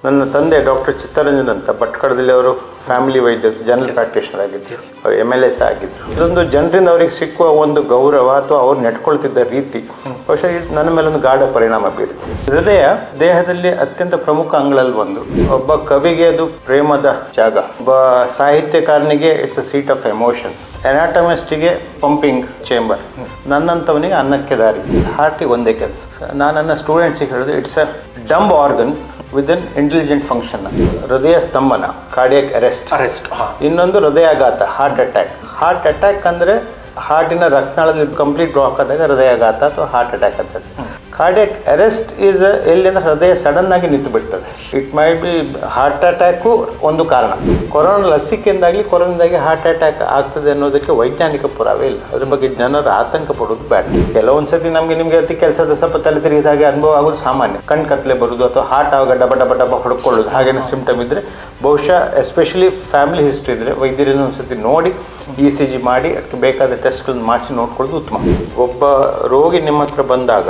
ನನ್ನ ತಂದೆ ಡಾಕ್ಟರ್ ಚಿತ್ತರಂಜನ್ ಅಂತ ಭಟ್ಕಳದಲ್ಲಿ ಅವರು ಫ್ಯಾಮಿಲಿ ವೈದ್ಯರು, ಜನರಲ್ ಪ್ರಾಕ್ಟೀಷನರ್ ಆಗಿದ್ದರು, ಅವರು MLS ಆಗಿದ್ದರು. ಇದೊಂದು ಜನರಿಂದ ಅವರಿಗೆ ಸಿಕ್ಕುವ ಒಂದು ಗೌರವ ಅಥವಾ ಅವ್ರು ನೆಟ್ಕೊಳ್ತಿದ್ದ ರೀತಿ ಬಹುಶಃ ಇದು ನನ್ನ ಮೇಲೊಂದು ಗಾಢ ಪರಿಣಾಮ ಬೀರಿದೆ. ಹೃದಯ ದೇಹದಲ್ಲಿ ಅತ್ಯಂತ ಪ್ರಮುಖ ಅಂಗಗಳಲ್ಲಿ ಒಂದು. ಒಬ್ಬ ಕವಿಗೆ ಅದು ಪ್ರೇಮದ ಜಾಗ, ಒಬ್ಬ ಸಾಹಿತ್ಯಕಾರನಿಗೆ it's a seat of emotion, ಎನಾಟಮಿಸ್ಟಿಗೆ ಪಂಪಿಂಗ್ ಚೇಂಬರ್, ನನ್ನಂಥವನಿಗೆ ಅನ್ನಕ್ಕೆ ದಾರಿ. ಹಾರ್ಟಿಗೆ ಒಂದೇ ಕೆಲಸ. ನಾನು ನನ್ನ ಸ್ಟೂಡೆಂಟ್ಸಿಗೆ ಹೇಳೋದು it's a dumb organ with an intelligent function. ಹೃದಯ ಸ್ತಂಭನ, ಕಾರ್ಡಿಯಾಕ್ ಅರೆಸ್ಟ್. ಇನ್ನೊಂದು ಹೃದಯಾಘಾತ, ಹಾರ್ಟ್ ಅಟ್ಯಾಕ್ ಅಂದರೆ ಹಾರ್ಟಿನ ರಕ್ತನಾಳದಲ್ಲಿ ಕಂಪ್ಲೀಟ್ ಬ್ಲಾಕ್ ಆದಾಗ ಹೃದಯಾಘಾತ ಅಥವಾ ಹಾರ್ಟ್ ಅಟ್ಯಾಕ್ ಆಗ್ತದೆ. ಕಾರ್ಡಿಯಾಕ್ ಅರೆಸ್ಟ್ ಈಸ್ ಎಲ್ಲಿ ಅಂದರೆ ಹೃದಯ ಸಡನ್ ಆಗಿ ನಿಂತು ಬಿಡ್ತದೆ. It my B heart attack ಒಂದು ಕಾರಣ. ಕೊರೋನಾ ಲಸಿಕೆಯಿಂದಾಗಲಿ ಕೊರೋನಾದಾಗಿ ಹಾರ್ಟ್ ಅಟ್ಯಾಕ್ ಆಗ್ತದೆ ಅನ್ನೋದಕ್ಕೆ ವೈಜ್ಞಾನಿಕ ಪುರಾವೆ ಇಲ್ಲ. ಅದ್ರ ಬಗ್ಗೆ ಜನರು ಆತಂಕ ಪಡೋದು ಬೇಡ. ಕೆಲವೊಂದು ಸತಿ ನಿಮಗೆ ಅತಿ ಕೆಲಸದ ಸ್ವಲ್ಪ ತಲೆ ತಿರುಗಿದ ಹಾಗೆ ಅನುಭವ ಆಗೋದು ಸಾಮಾನ್ಯ. ಕಣ್ ಕತ್ತಲೆ ಬರೋದು ಅಥವಾ ಹಾರ್ಟ್ ಆವಾಗ ಡಬ ಹೊಡ್ಕೊಳ್ಳೋದು ಹಾಗೇನೋ ಸಿಂಪ್ಟಮ್ ಇದ್ದರೆ ಬಹುಶಃ ಎಸ್ಪೆಷಲಿ ಫ್ಯಾಮಿಲಿ ಹಿಸ್ಟ್ರಿ ಇದ್ದರೆ ವೈದ್ಯರಿಂದ ಒಂದು ಸತಿ ನೋಡಿ ECG ಮಾಡಿ ಅದಕ್ಕೆ ಬೇಕಾದ ಟೆಸ್ಟ್ಗಳನ್ನು ಮಾಡಿಸಿ ನೋಡ್ಕೊಳ್ಳೋದು ಉತ್ತಮ. ಒಬ್ಬ ರೋಗಿ ನಿಮ್ಮ ಹತ್ರ ಬಂದಾಗ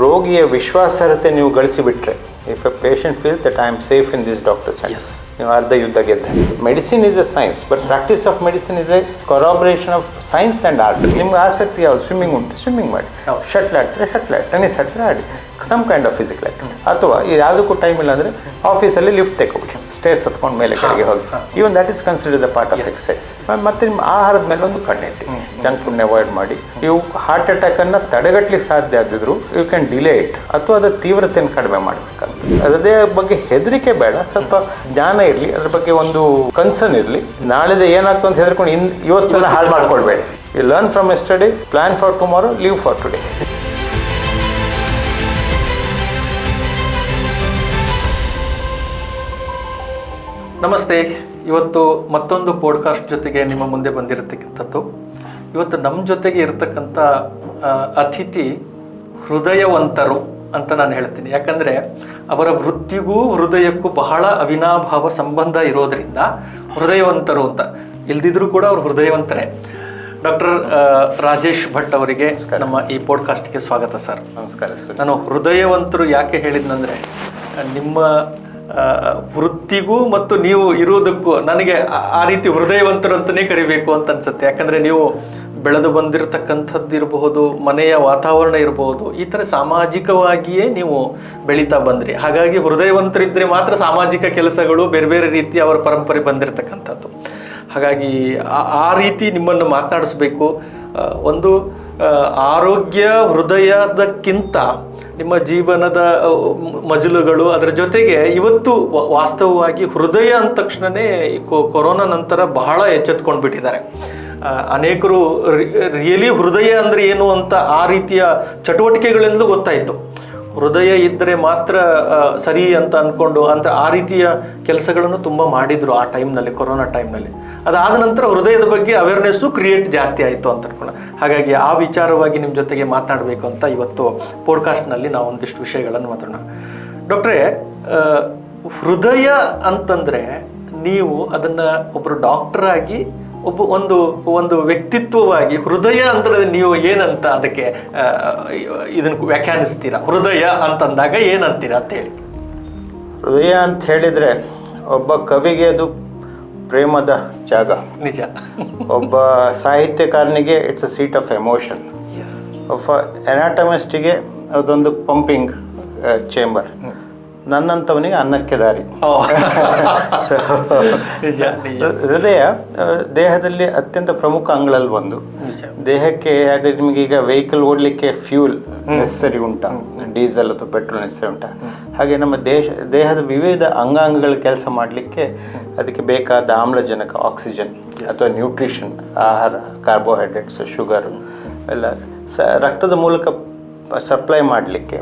ರೋಗಿಯ ವಿಶ್ವಾಸಾರ್ಹತೆ ನೀವು ಗಳಿಸಿಬಿಟ್ರೆ, if a patient feel that I am safe in this doctor's hands, ನೀವು ಅರ್ಧ ಯುದ್ಧ ಗೆದ್ದೆ. Medicine is a science, but practice of medicine is a collaboration of science and art. ನಿಮ್ಗೆ ಆಸಕ್ತಿ ಯಾವುದು? ಸ್ವಿಮ್ಮಿಂಗ್ ಉಂಟು, ಸ್ವಿಮ್ಮಿಂಗ್ ಮಾಡಿ. ಶಟ್ಲ್ ಆಡ್ತಾರೆ, ಶಟ್ಲ್ ಆಡಿ. ಟೆನ್ನಿಸ್ ಆಡ್ತಾರೆ, ಆಡಿ. Some kind of physical activity. ಅಥವಾ ಯಾವುದಕ್ಕೂ ಟೈಮ್ ಇಲ್ಲ ಅಂದರೆ ಆಫೀಸಲ್ಲಿ ಲಿಫ್ಟ್ ತೆಗೋಬಿಡಿ, ಸ್ಟೇರ್ಸ್ ಹತ್ಕೊಂಡು ಮೇಲೆ ಕೆಳಗೆ ಹೋಗಿ. Even that is considers a part of exercise. ಮತ್ತು ನಿಮ್ಮ ಆಹಾರದ ಮೇಲೆ ಒಂದು ಕಣ್ಣಿಟ್ಟು, ಜಂಕ್ ಫುಡ್ನ ಅವಾಯ್ಡ್ ಮಾಡಿ. ಇವು ಹಾರ್ಟ್ ಅಟ್ಯಾಕನ್ನು ತಡೆಗಟ್ಟಲಿಕ್ಕೆ ಸಾಧ್ಯ ಆಗಿದ್ರು ಯು ಕ್ಯಾನ್ ಡಿಲೇ ಇಟ್, ಅಥವಾ ಅದರ ತೀವ್ರತೆಯನ್ನು ಕಡಿಮೆ ಮಾಡಬೇಕಂತ. ಹೃದಯ ಬಗ್ಗೆ ಹೆದರಿಕೆ ಬೇಡ, ಸ್ವಲ್ಪ ಜ್ಞಾನ ಇರಲಿ, ಅದ್ರ ಬಗ್ಗೆ ಒಂದು ಕನ್ಸರ್ನ್ ಇರಲಿ. ನಾಳೆದ ಏನಾಗ್ತದೆ ಅಂತ ಹೆದರ್ಕೊಂಡು ಇವತ್ತನ್ನು ಹಾಳು ಮಾಡ್ಕೊಳ್ಬೇಡಿ. You learn from yesterday, plan for tomorrow, live for today. ನಮಸ್ತೆ. ಇವತ್ತು ಮತ್ತೊಂದು ಪಾಡ್ಕಾಸ್ಟ್ ಜೊತೆಗೆ ನಿಮ್ಮ ಮುಂದೆ ಬಂದಿರತಕ್ಕಂಥದ್ದು. ಇವತ್ತು ನಮ್ಮ ಜೊತೆಗೆ ಇರತಕ್ಕಂಥ ಅತಿಥಿ ಹೃದಯವಂತರು ಅಂತ ನಾನು ಹೇಳ್ತೀನಿ. ಯಾಕಂದರೆ ಅವರ ವೃತ್ತಿಗೂ ಹೃದಯಕ್ಕೂ ಬಹಳ ಅವಿನಾಭಾವ ಸಂಬಂಧ ಇರೋದರಿಂದ ಹೃದಯವಂತರು ಅಂತ. ಇಲ್ದಿದ್ರೂ ಕೂಡ ಅವರು ಹೃದಯವಂತರೇ. ಡಾಕ್ಟರ್ ರಾಜೇಶ್ ಭಟ್ ಅವರಿಗೆ ನಮ್ಮ ಈ ಪಾಡ್ಕಾಸ್ಟ್ಗೆ ಸ್ವಾಗತ ಸರ್. ನಮಸ್ಕಾರ ಸರ್. ನಾನು ಹೃದಯವಂತರು ಯಾಕೆ ಹೇಳಿದ್ನಂದರೆ, ನಿಮ್ಮ ವೃತ್ತಿಗೂ ಮತ್ತು ನೀವು ಇರುವುದಕ್ಕೂ ನನಗೆ ಆ ರೀತಿ ಹೃದಯವಂತರು ಅಂತಲೇ ಕರಿಬೇಕು ಅಂತ ಅನ್ಸುತ್ತೆ. ಯಾಕಂದರೆ ನೀವು ಬೆಳೆದು ಬಂದಿರತಕ್ಕಂಥದ್ದು ಇರಬಹುದು, ಮನೆಯ ವಾತಾವರಣ ಇರಬಹುದು, ಈ ಥರ ಸಾಮಾಜಿಕವಾಗಿಯೇ ನೀವು ಬೆಳೀತಾ ಬಂದ್ರಿ. ಹಾಗಾಗಿ ಹೃದಯವಂತರಿದ್ದರೆ ಮಾತ್ರ ಸಾಮಾಜಿಕ ಕೆಲಸಗಳು ಬೇರೆ ಬೇರೆ ರೀತಿ ಅವರ ಪರಂಪರೆ ಬಂದಿರತಕ್ಕಂಥದ್ದು. ಹಾಗಾಗಿ ಆ ರೀತಿ ನಿಮ್ಮನ್ನು ಮಾತನಾಡಿಸ್ಬೇಕು. ಒಂದು ಆರೋಗ್ಯ ಹೃದಯದಕ್ಕಿಂತ ನಿಮ್ಮ ಜೀವನದ ಮಜಲುಗಳು, ಅದರ ಜೊತೆಗೆ ಇವತ್ತು ವಾಸ್ತವವಾಗಿ ಹೃದಯ ಅಂದ ತಕ್ಷಣವೇ ಕೊರೋನಾ ನಂತರ ಬಹಳ ಎಚ್ಚೆತ್ಕೊಂಡು ಬಿಟ್ಟಿದ್ದಾರೆ. ಅನೇಕರು ರಿಯಲಿ ಹೃದಯ ಅಂದರೆ ಏನು ಅಂತ ಆ ರೀತಿಯ ಚಟುವಟಿಕೆಗಳಿಂದಲೂ ಗೊತ್ತಾಯಿತು. ಹೃದಯ ಇದ್ದರೆ ಮಾತ್ರ ಸರಿ ಅಂತ ಅಂದ್ಕೊಂಡು ಆ ರೀತಿಯ ಕೆಲಸಗಳನ್ನು ತುಂಬ ಮಾಡಿದರು ಆ ಟೈಮ್ನಲ್ಲಿ, ಕೊರೋನಾ ಟೈಮ್ನಲ್ಲಿ. ಅದಾದ ನಂತರ ಹೃದಯದ ಬಗ್ಗೆ ಅವೇರ್ನೆಸ್ಸು ಕ್ರಿಯೇಟ್ ಜಾಸ್ತಿ ಆಯಿತು ಅಂತ ಅನ್ಕೊಂಡು, ಹಾಗಾಗಿ ಆ ವಿಚಾರವಾಗಿ ನಿಮ್ಮ ಜೊತೆಗೆ ಮಾತನಾಡಬೇಕು ಅಂತ ಇವತ್ತು ಪಾಡ್ಕಾಸ್ಟ್ನಲ್ಲಿ ನಾವು ಒಂದಿಷ್ಟು ವಿಷಯಗಳನ್ನು ಮಾತಾಡೋಣ. ಡಾಕ್ಟ್ರೇ, ಹೃದಯ ಅಂತಂದರೆ ನೀವು ಅದನ್ನು ಒಬ್ಬರು ಡಾಕ್ಟರಾಗಿ ಒಂದು ವ್ಯಕ್ತಿತ್ವವಾಗಿ ಹೃದಯ ಅಂದರೆ ನೀವು ಏನಂತ ಅದಕ್ಕೆ ಇದನ್ನು ವ್ಯಾಖ್ಯಾನಿಸ್ತೀರಾ? ಹೃದಯ ಅಂತಂದಾಗ ಏನಂತೀರಾ ಅಂತ ಹೇಳಿ. ಹೃದಯ ಅಂತ ಹೇಳಿದರೆ ಒಬ್ಬ ಕವಿಗೆ ಅದು ಪ್ರೇಮದ ಜಾಗ, ನಿಜ. ಒಬ್ಬ ಸಾಹಿತ್ಯಕಾರನಿಗೆ it's a seat of emotion. ಒಬ್ಬ ಎನಾಟಮಿಸ್ಟಿಗೆ ಅದೊಂದು ಪಂಪಿಂಗ್ ಚೇಂಬರ್, ನನ್ನಂಥವನಿಗೆ ಅನ್ನಕ್ಕೆ ದಾರಿ. ಹೃದಯ ದೇಹದಲ್ಲಿ ಅತ್ಯಂತ ಪ್ರಮುಖ ಅಂಗಗಳಲ್ಲಿ ಒಂದು. ದೇಹಕ್ಕೆ ನಿಮಗೆ ಈಗ ವೆಹಿಕಲ್ ಓಡಲಿಕ್ಕೆ ಫ್ಯೂಲ್ ನೆಸಸರಿ ಉಂಟಾ, ಡೀಸೆಲ್ ಅಥವಾ ಪೆಟ್ರೋಲ್ ನೆಸಸರಿ ಉಂಟಾ, ಹಾಗೆ ನಮ್ಮ ದೇಹದ ವಿವಿಧ ಅಂಗಾಂಗಗಳ ಕೆಲಸ ಮಾಡಲಿಕ್ಕೆ ಅದಕ್ಕೆ ಬೇಕಾದ ಆಮ್ಲಜನಕ, ಆಕ್ಸಿಜನ್ ಅಥವಾ ನ್ಯೂಟ್ರಿಷನ್, ಆಹಾರ, ಕಾರ್ಬೋಹೈಡ್ರೇಟ್ಸ್, ಶುಗರು ಎಲ್ಲ ರಕ್ತದ ಮೂಲಕ ಸಪ್ಲೈ ಮಾಡಲಿಕ್ಕೆ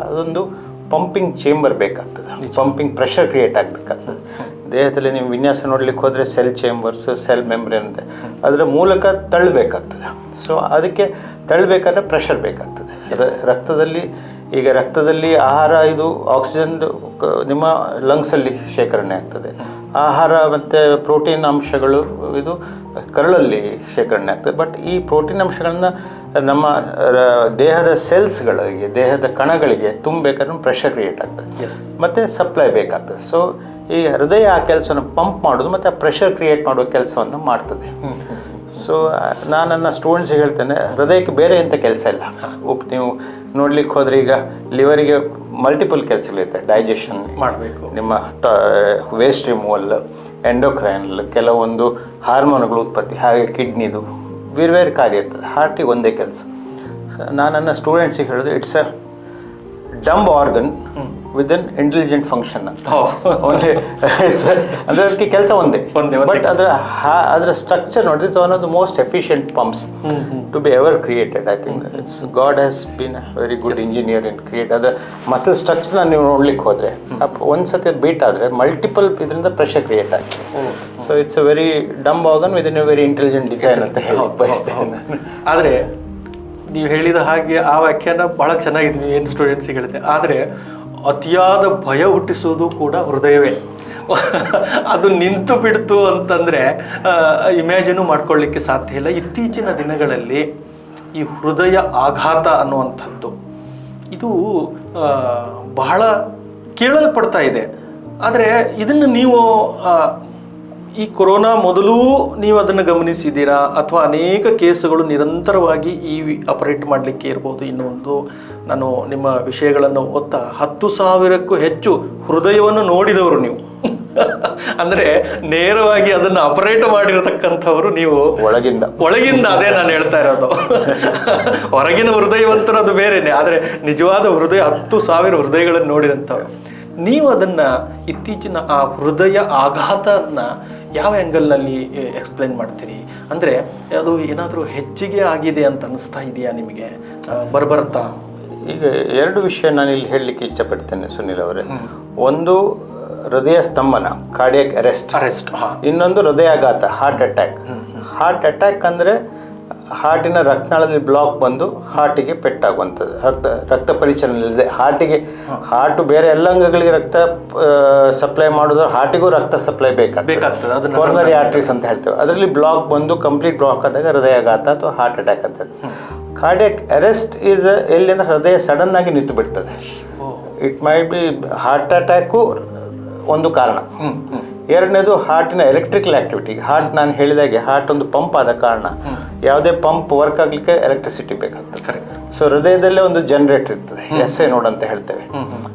ಅದೊಂದು ಪಂಪಿಂಗ್ ಚೇಂಬರ್ ಬೇಕಾಗ್ತದೆ. ಪಂಪಿಂಗ್ ಪ್ರೆಷರ್ ಕ್ರಿಯೇಟ್ ಆಗಬೇಕಾಗ್ತದೆ. ದೇಹದಲ್ಲಿ ನೀವು ವಿನ್ಯಾಸ ನೋಡ್ಲಿಕ್ಕೆ ಹೋದರೆ ಸೆಲ್ ಚೇಂಬರ್ಸ್, ಸೆಲ್ ಮೆಂಬ್ರೇನ್ ಅಂತ ಅದರ ಮೂಲಕ ತಳ್ಳಬೇಕಾಗ್ತದೆ. ಸೊ ಅದಕ್ಕೆ ತಳ್ಳಬೇಕಾದ್ರೆ ಪ್ರೆಷರ್ ಬೇಕಾಗ್ತದೆ. ರಕ್ತದಲ್ಲಿ ಆಹಾರ, ಇದು ಆಕ್ಸಿಜನ್ ನಿಮ್ಮ ಲಂಗ್ಸಲ್ಲಿ ಶೇಖರಣೆ ಆಗ್ತದೆ. ಆಹಾರ ಮತ್ತು ಪ್ರೋಟೀನ್ ಅಂಶಗಳು ಇದು ಕರಳಲ್ಲಿ ಶೇಖರಣೆ ಆಗ್ತದೆ. ಬಟ್ ಈ ಪ್ರೋಟೀನ್ ಅಂಶಗಳನ್ನ ನಮ್ಮ ದೇಹದ ಸೆಲ್ಸ್ಗಳಿಗೆ, ದೇಹದ ಕಣಗಳಿಗೆ ತುಂಬಬೇಕಾದ್ರೆ ಪ್ರೆಷರ್ ಕ್ರಿಯೇಟ್ ಆಗ್ತದೆ ಮತ್ತು ಸಪ್ಲೈ ಬೇಕಾಗ್ತದೆ. ಸೊ ಈ ಹೃದಯ ಆ ಕೆಲಸವನ್ನು ಪಂಪ್ ಮಾಡೋದು ಮತ್ತು ಆ ಪ್ರೆಷರ್ ಕ್ರಿಯೇಟ್ ಮಾಡುವ ಕೆಲಸವನ್ನು ಮಾಡ್ತದೆ. ಸೊ ನಾನು ನನ್ನ ಸ್ಟೂಡೆಂಟ್ಸಿಗೆ ಹೇಳ್ತೇನೆ, ಹೃದಯಕ್ಕೆ ಬೇರೆ ಎಂಥ ಕೆಲಸ ಇಲ್ಲ. ನೀವು ನೋಡ್ಲಿಕ್ಕೆ ಹೋದರೆ ಈಗ ಲಿವರಿಗೆ ಮಲ್ಟಿಪಲ್ ಕೆಲಸಗಳಿರುತ್ತೆ. ಡೈಜೆಷನ್ ಮಾಡಬೇಕು, ನಿಮ್ಮ ವೇಸ್ಟ್ ರಿಮೂವಲ್, ಎಂಡೋಕ್ರೈನಲ್, ಕೆಲವೊಂದು ಹಾರ್ಮೋನ್ಗಳು ಉತ್ಪತ್ತಿ, ಹಾಗೆ ಕಿಡ್ನಿದು ಬೇರೆ ಬೇರೆ ಕಾರ್ಯ ಇರ್ತದೆ. ಹಾರ್ಟಿಗೆ ಒಂದೇ ಕೆಲಸ. ನಾನು ನನ್ನ ಸ್ಟೂಡೆಂಟ್ಸಿಗೆ ಹೇಳೋದು, it's a dumb organ with an intelligent function ಅಂತ. ಓನ್ಲಿ ಅಂದರೆ ಅದಕ್ಕೆ ಕೆಲಸ ಒಂದೇ, ಬಟ್ ಅದರ ಸ್ಟ್ರಕ್ಚರ್ ನೋಡಿದ್ರೆ it's one of the most efficient pumps to be ever created. I think it's God has been a very good engineer in create. ಅದರ muscle ಸ್ಟ್ರಕ್ಚರ್ನ ನೀವು ನೋಡ್ಲಿಕ್ಕೆ ಹೋದರೆ ಒಂದು ಸತಿ ಬೀಟ್ ಆದರೆ ಮಲ್ಟಿಪಲ್ ಇದರಿಂದ ಪ್ರೆಷರ್ ಕ್ರಿಯೇಟ್ ಆಗ್ತದೆ. So it's a very dumb organ with in a very intelligent design ಅಂತ ಹೇಳಿ ಬಯಸ್ತೇನೆ. ಆದರೆ ನೀವು ಹೇಳಿದ ಹಾಗೆ ಆ ವ್ಯಾಖ್ಯಾನ ಭಾಳ ಚೆನ್ನಾಗಿದೆ, ನೀವು ಏನು ಸ್ಟೂಡೆಂಟ್ಸಿಗೆ ಹೇಳಿದೆ. ಆದರೆ ಅತಿಯಾದ ಭಯ ಹುಟ್ಟಿಸೋದು ಕೂಡ ಹೃದಯವೇ. ಅದು ನಿಂತು ಬಿಡ್ತು ಅಂತಂದರೆ ಇಮ್ಯಾಜಿನು ಮಾಡ್ಕೊಳ್ಳಿಕ್ಕೆ ಸಾಧ್ಯ ಇಲ್ಲ. ಇತ್ತೀಚಿನ ದಿನಗಳಲ್ಲಿ ಈ ಹೃದಯ ಆಘಾತ ಅನ್ನುವಂಥದ್ದು ಇದು ಬಹಳ ಕೇಳಲ್ಪಡ್ತಾ ಇದೆ. ಆದರೆ ಇದನ್ನು ನೀವು ಈ ಕೊರೋನಾ ಮೊದಲೂ ನೀವು ಅದನ್ನು ಗಮನಿಸಿದ್ದೀರಾ, ಅಥವಾ ಅನೇಕ ಕೇಸುಗಳು ನಿರಂತರವಾಗಿ ಈ ಆಪರೇಟ್ ಮಾಡಲಿಕ್ಕೆ ಇರ್ಬೋದು? ಇನ್ನೊಂದು, ನಾನು ನಿಮ್ಮ ವಿಷಯಗಳನ್ನು ಓದ್ತಾ 10,000ಕ್ಕೂ ಹೆಚ್ಚು ಹೃದಯವನ್ನು ನೋಡಿದವರು ನೀವು. ಅಂದರೆ ನೇರವಾಗಿ ಅದನ್ನು ಆಪರೇಟ್ ಮಾಡಿರತಕ್ಕಂಥವರು ನೀವು ಒಳಗಿಂದ. ಅದೇ ನಾನು ಹೇಳ್ತಾ ಇರೋದು. ಹೊರಗಿನ ಹೃದಯವಂತರು ಅದು ಬೇರೆನೆ, ಆದರೆ ನಿಜವಾದ ಹೃದಯ 10,000 ಹೃದಯಗಳನ್ನು ನೋಡಿದಂಥವ್ರು ನೀವು. ಅದನ್ನು ಇತ್ತೀಚಿನ ಆ ಹೃದಯ ಆಘಾತನ ಯಾವ ಆ್ಯಂಗಲ್ನಲ್ಲಿ ಎಕ್ಸ್ಪ್ಲೈನ್ ಮಾಡ್ತೀರಿ? ಅಂದರೆ ಅದು ಏನಾದರೂ ಹೆಚ್ಚಿಗೆ ಆಗಿದೆ ಅಂತ ಅನಿಸ್ತಾ ಇದೆಯಾ ನಿಮಗೆ ಬರ್ತಾ? ಈಗ ಎರಡು ವಿಷಯ ನಾನು ಇಲ್ಲಿ ಹೇಳಲಿಕ್ಕೆ ಇಷ್ಟಪಡ್ತೇನೆ ಸುನಿಲ್ ಅವರೇ. ಒಂದು ಹೃದಯ ಸ್ತಂಭನ, ಕಾರ್ಡಿಯಾಕ್ ಅರೆಸ್ಟ್. ಇನ್ನೊಂದು ಹೃದಯಾಘಾತ, ಹಾರ್ಟ್ ಅಟ್ಯಾಕ್. ಹಾರ್ಟ್ ಅಟ್ಯಾಕ್ ಅಂದರೆ ಹಾರ್ಟಿನ ರಕ್ತನಾಳದಲ್ಲಿ ಬ್ಲಾಕ್ ಬಂದು ಹಾರ್ಟಿಗೆ ಪೆಟ್ಟಾಗುವಂಥದ್ದು, ರಕ್ತ ಪರಿಚಲನೆ ಇಲ್ಲದೆ ಹಾರ್ಟು ಬೇರೆ ಎಲ್ಲ ಅಂಗಗಳಿಗೆ ರಕ್ತ ಸಪ್ಲೈ ಮಾಡೋದು, ಹಾರ್ಟಿಗೂ ರಕ್ತ ಸಪ್ಲೈ ಬೇಕಾಗ್ತದೆ. ಕೊರನರಿ ಆರ್ಟರೀಸ್ ಅಂತ ಹೇಳ್ತೇವೆ. ಅದರಲ್ಲಿ ಬ್ಲಾಕ್ ಬಂದು ಕಂಪ್ಲೀಟ್ ಬ್ಲಾಕ್ ಆದಾಗ ಹೃದಯಾಘಾತ ಅಥವಾ ಹಾರ್ಟ್ ಅಟ್ಯಾಕ್ ಅಂತ. ಕಾರ್ಡಿಯಾಕ್ ಅರೆಸ್ಟ್ ಈಸ್ ಎಲ್ಲಿ ಅಂದರೆ ಹೃದಯ ಸಡನ್ ಆಗಿ ನಿಂತು ಬಿಡ್ತದೆ. It might be heart attack ಒಂದು ಕಾರಣ. ಎರಡನೇದು ಹಾರ್ಟಿನ ಎಲೆಕ್ಟ್ರಿಕಲ್ ಆಕ್ಟಿವಿಟಿ. ಹಾರ್ಟ್ ನಾನು ಹೇಳಿದಾಗೆ ಹಾರ್ಟ್ ಒಂದು ಪಂಪ್ ಆದ ಕಾರಣ ಯಾವುದೇ ಪಂಪ್ ವರ್ಕ್ ಆಗಲಿಕ್ಕೆ ಎಲೆಕ್ಟ್ರಿಸಿಟಿ ಬೇಕಾಗ್ತದೆ. ಸೊ ಹೃದಯದಲ್ಲೇ ಒಂದು ಜನರೇಟರ್ ಇರ್ತದೆ, SI ನೋಡ್ ಅಂತ ಹೇಳ್ತೇವೆ.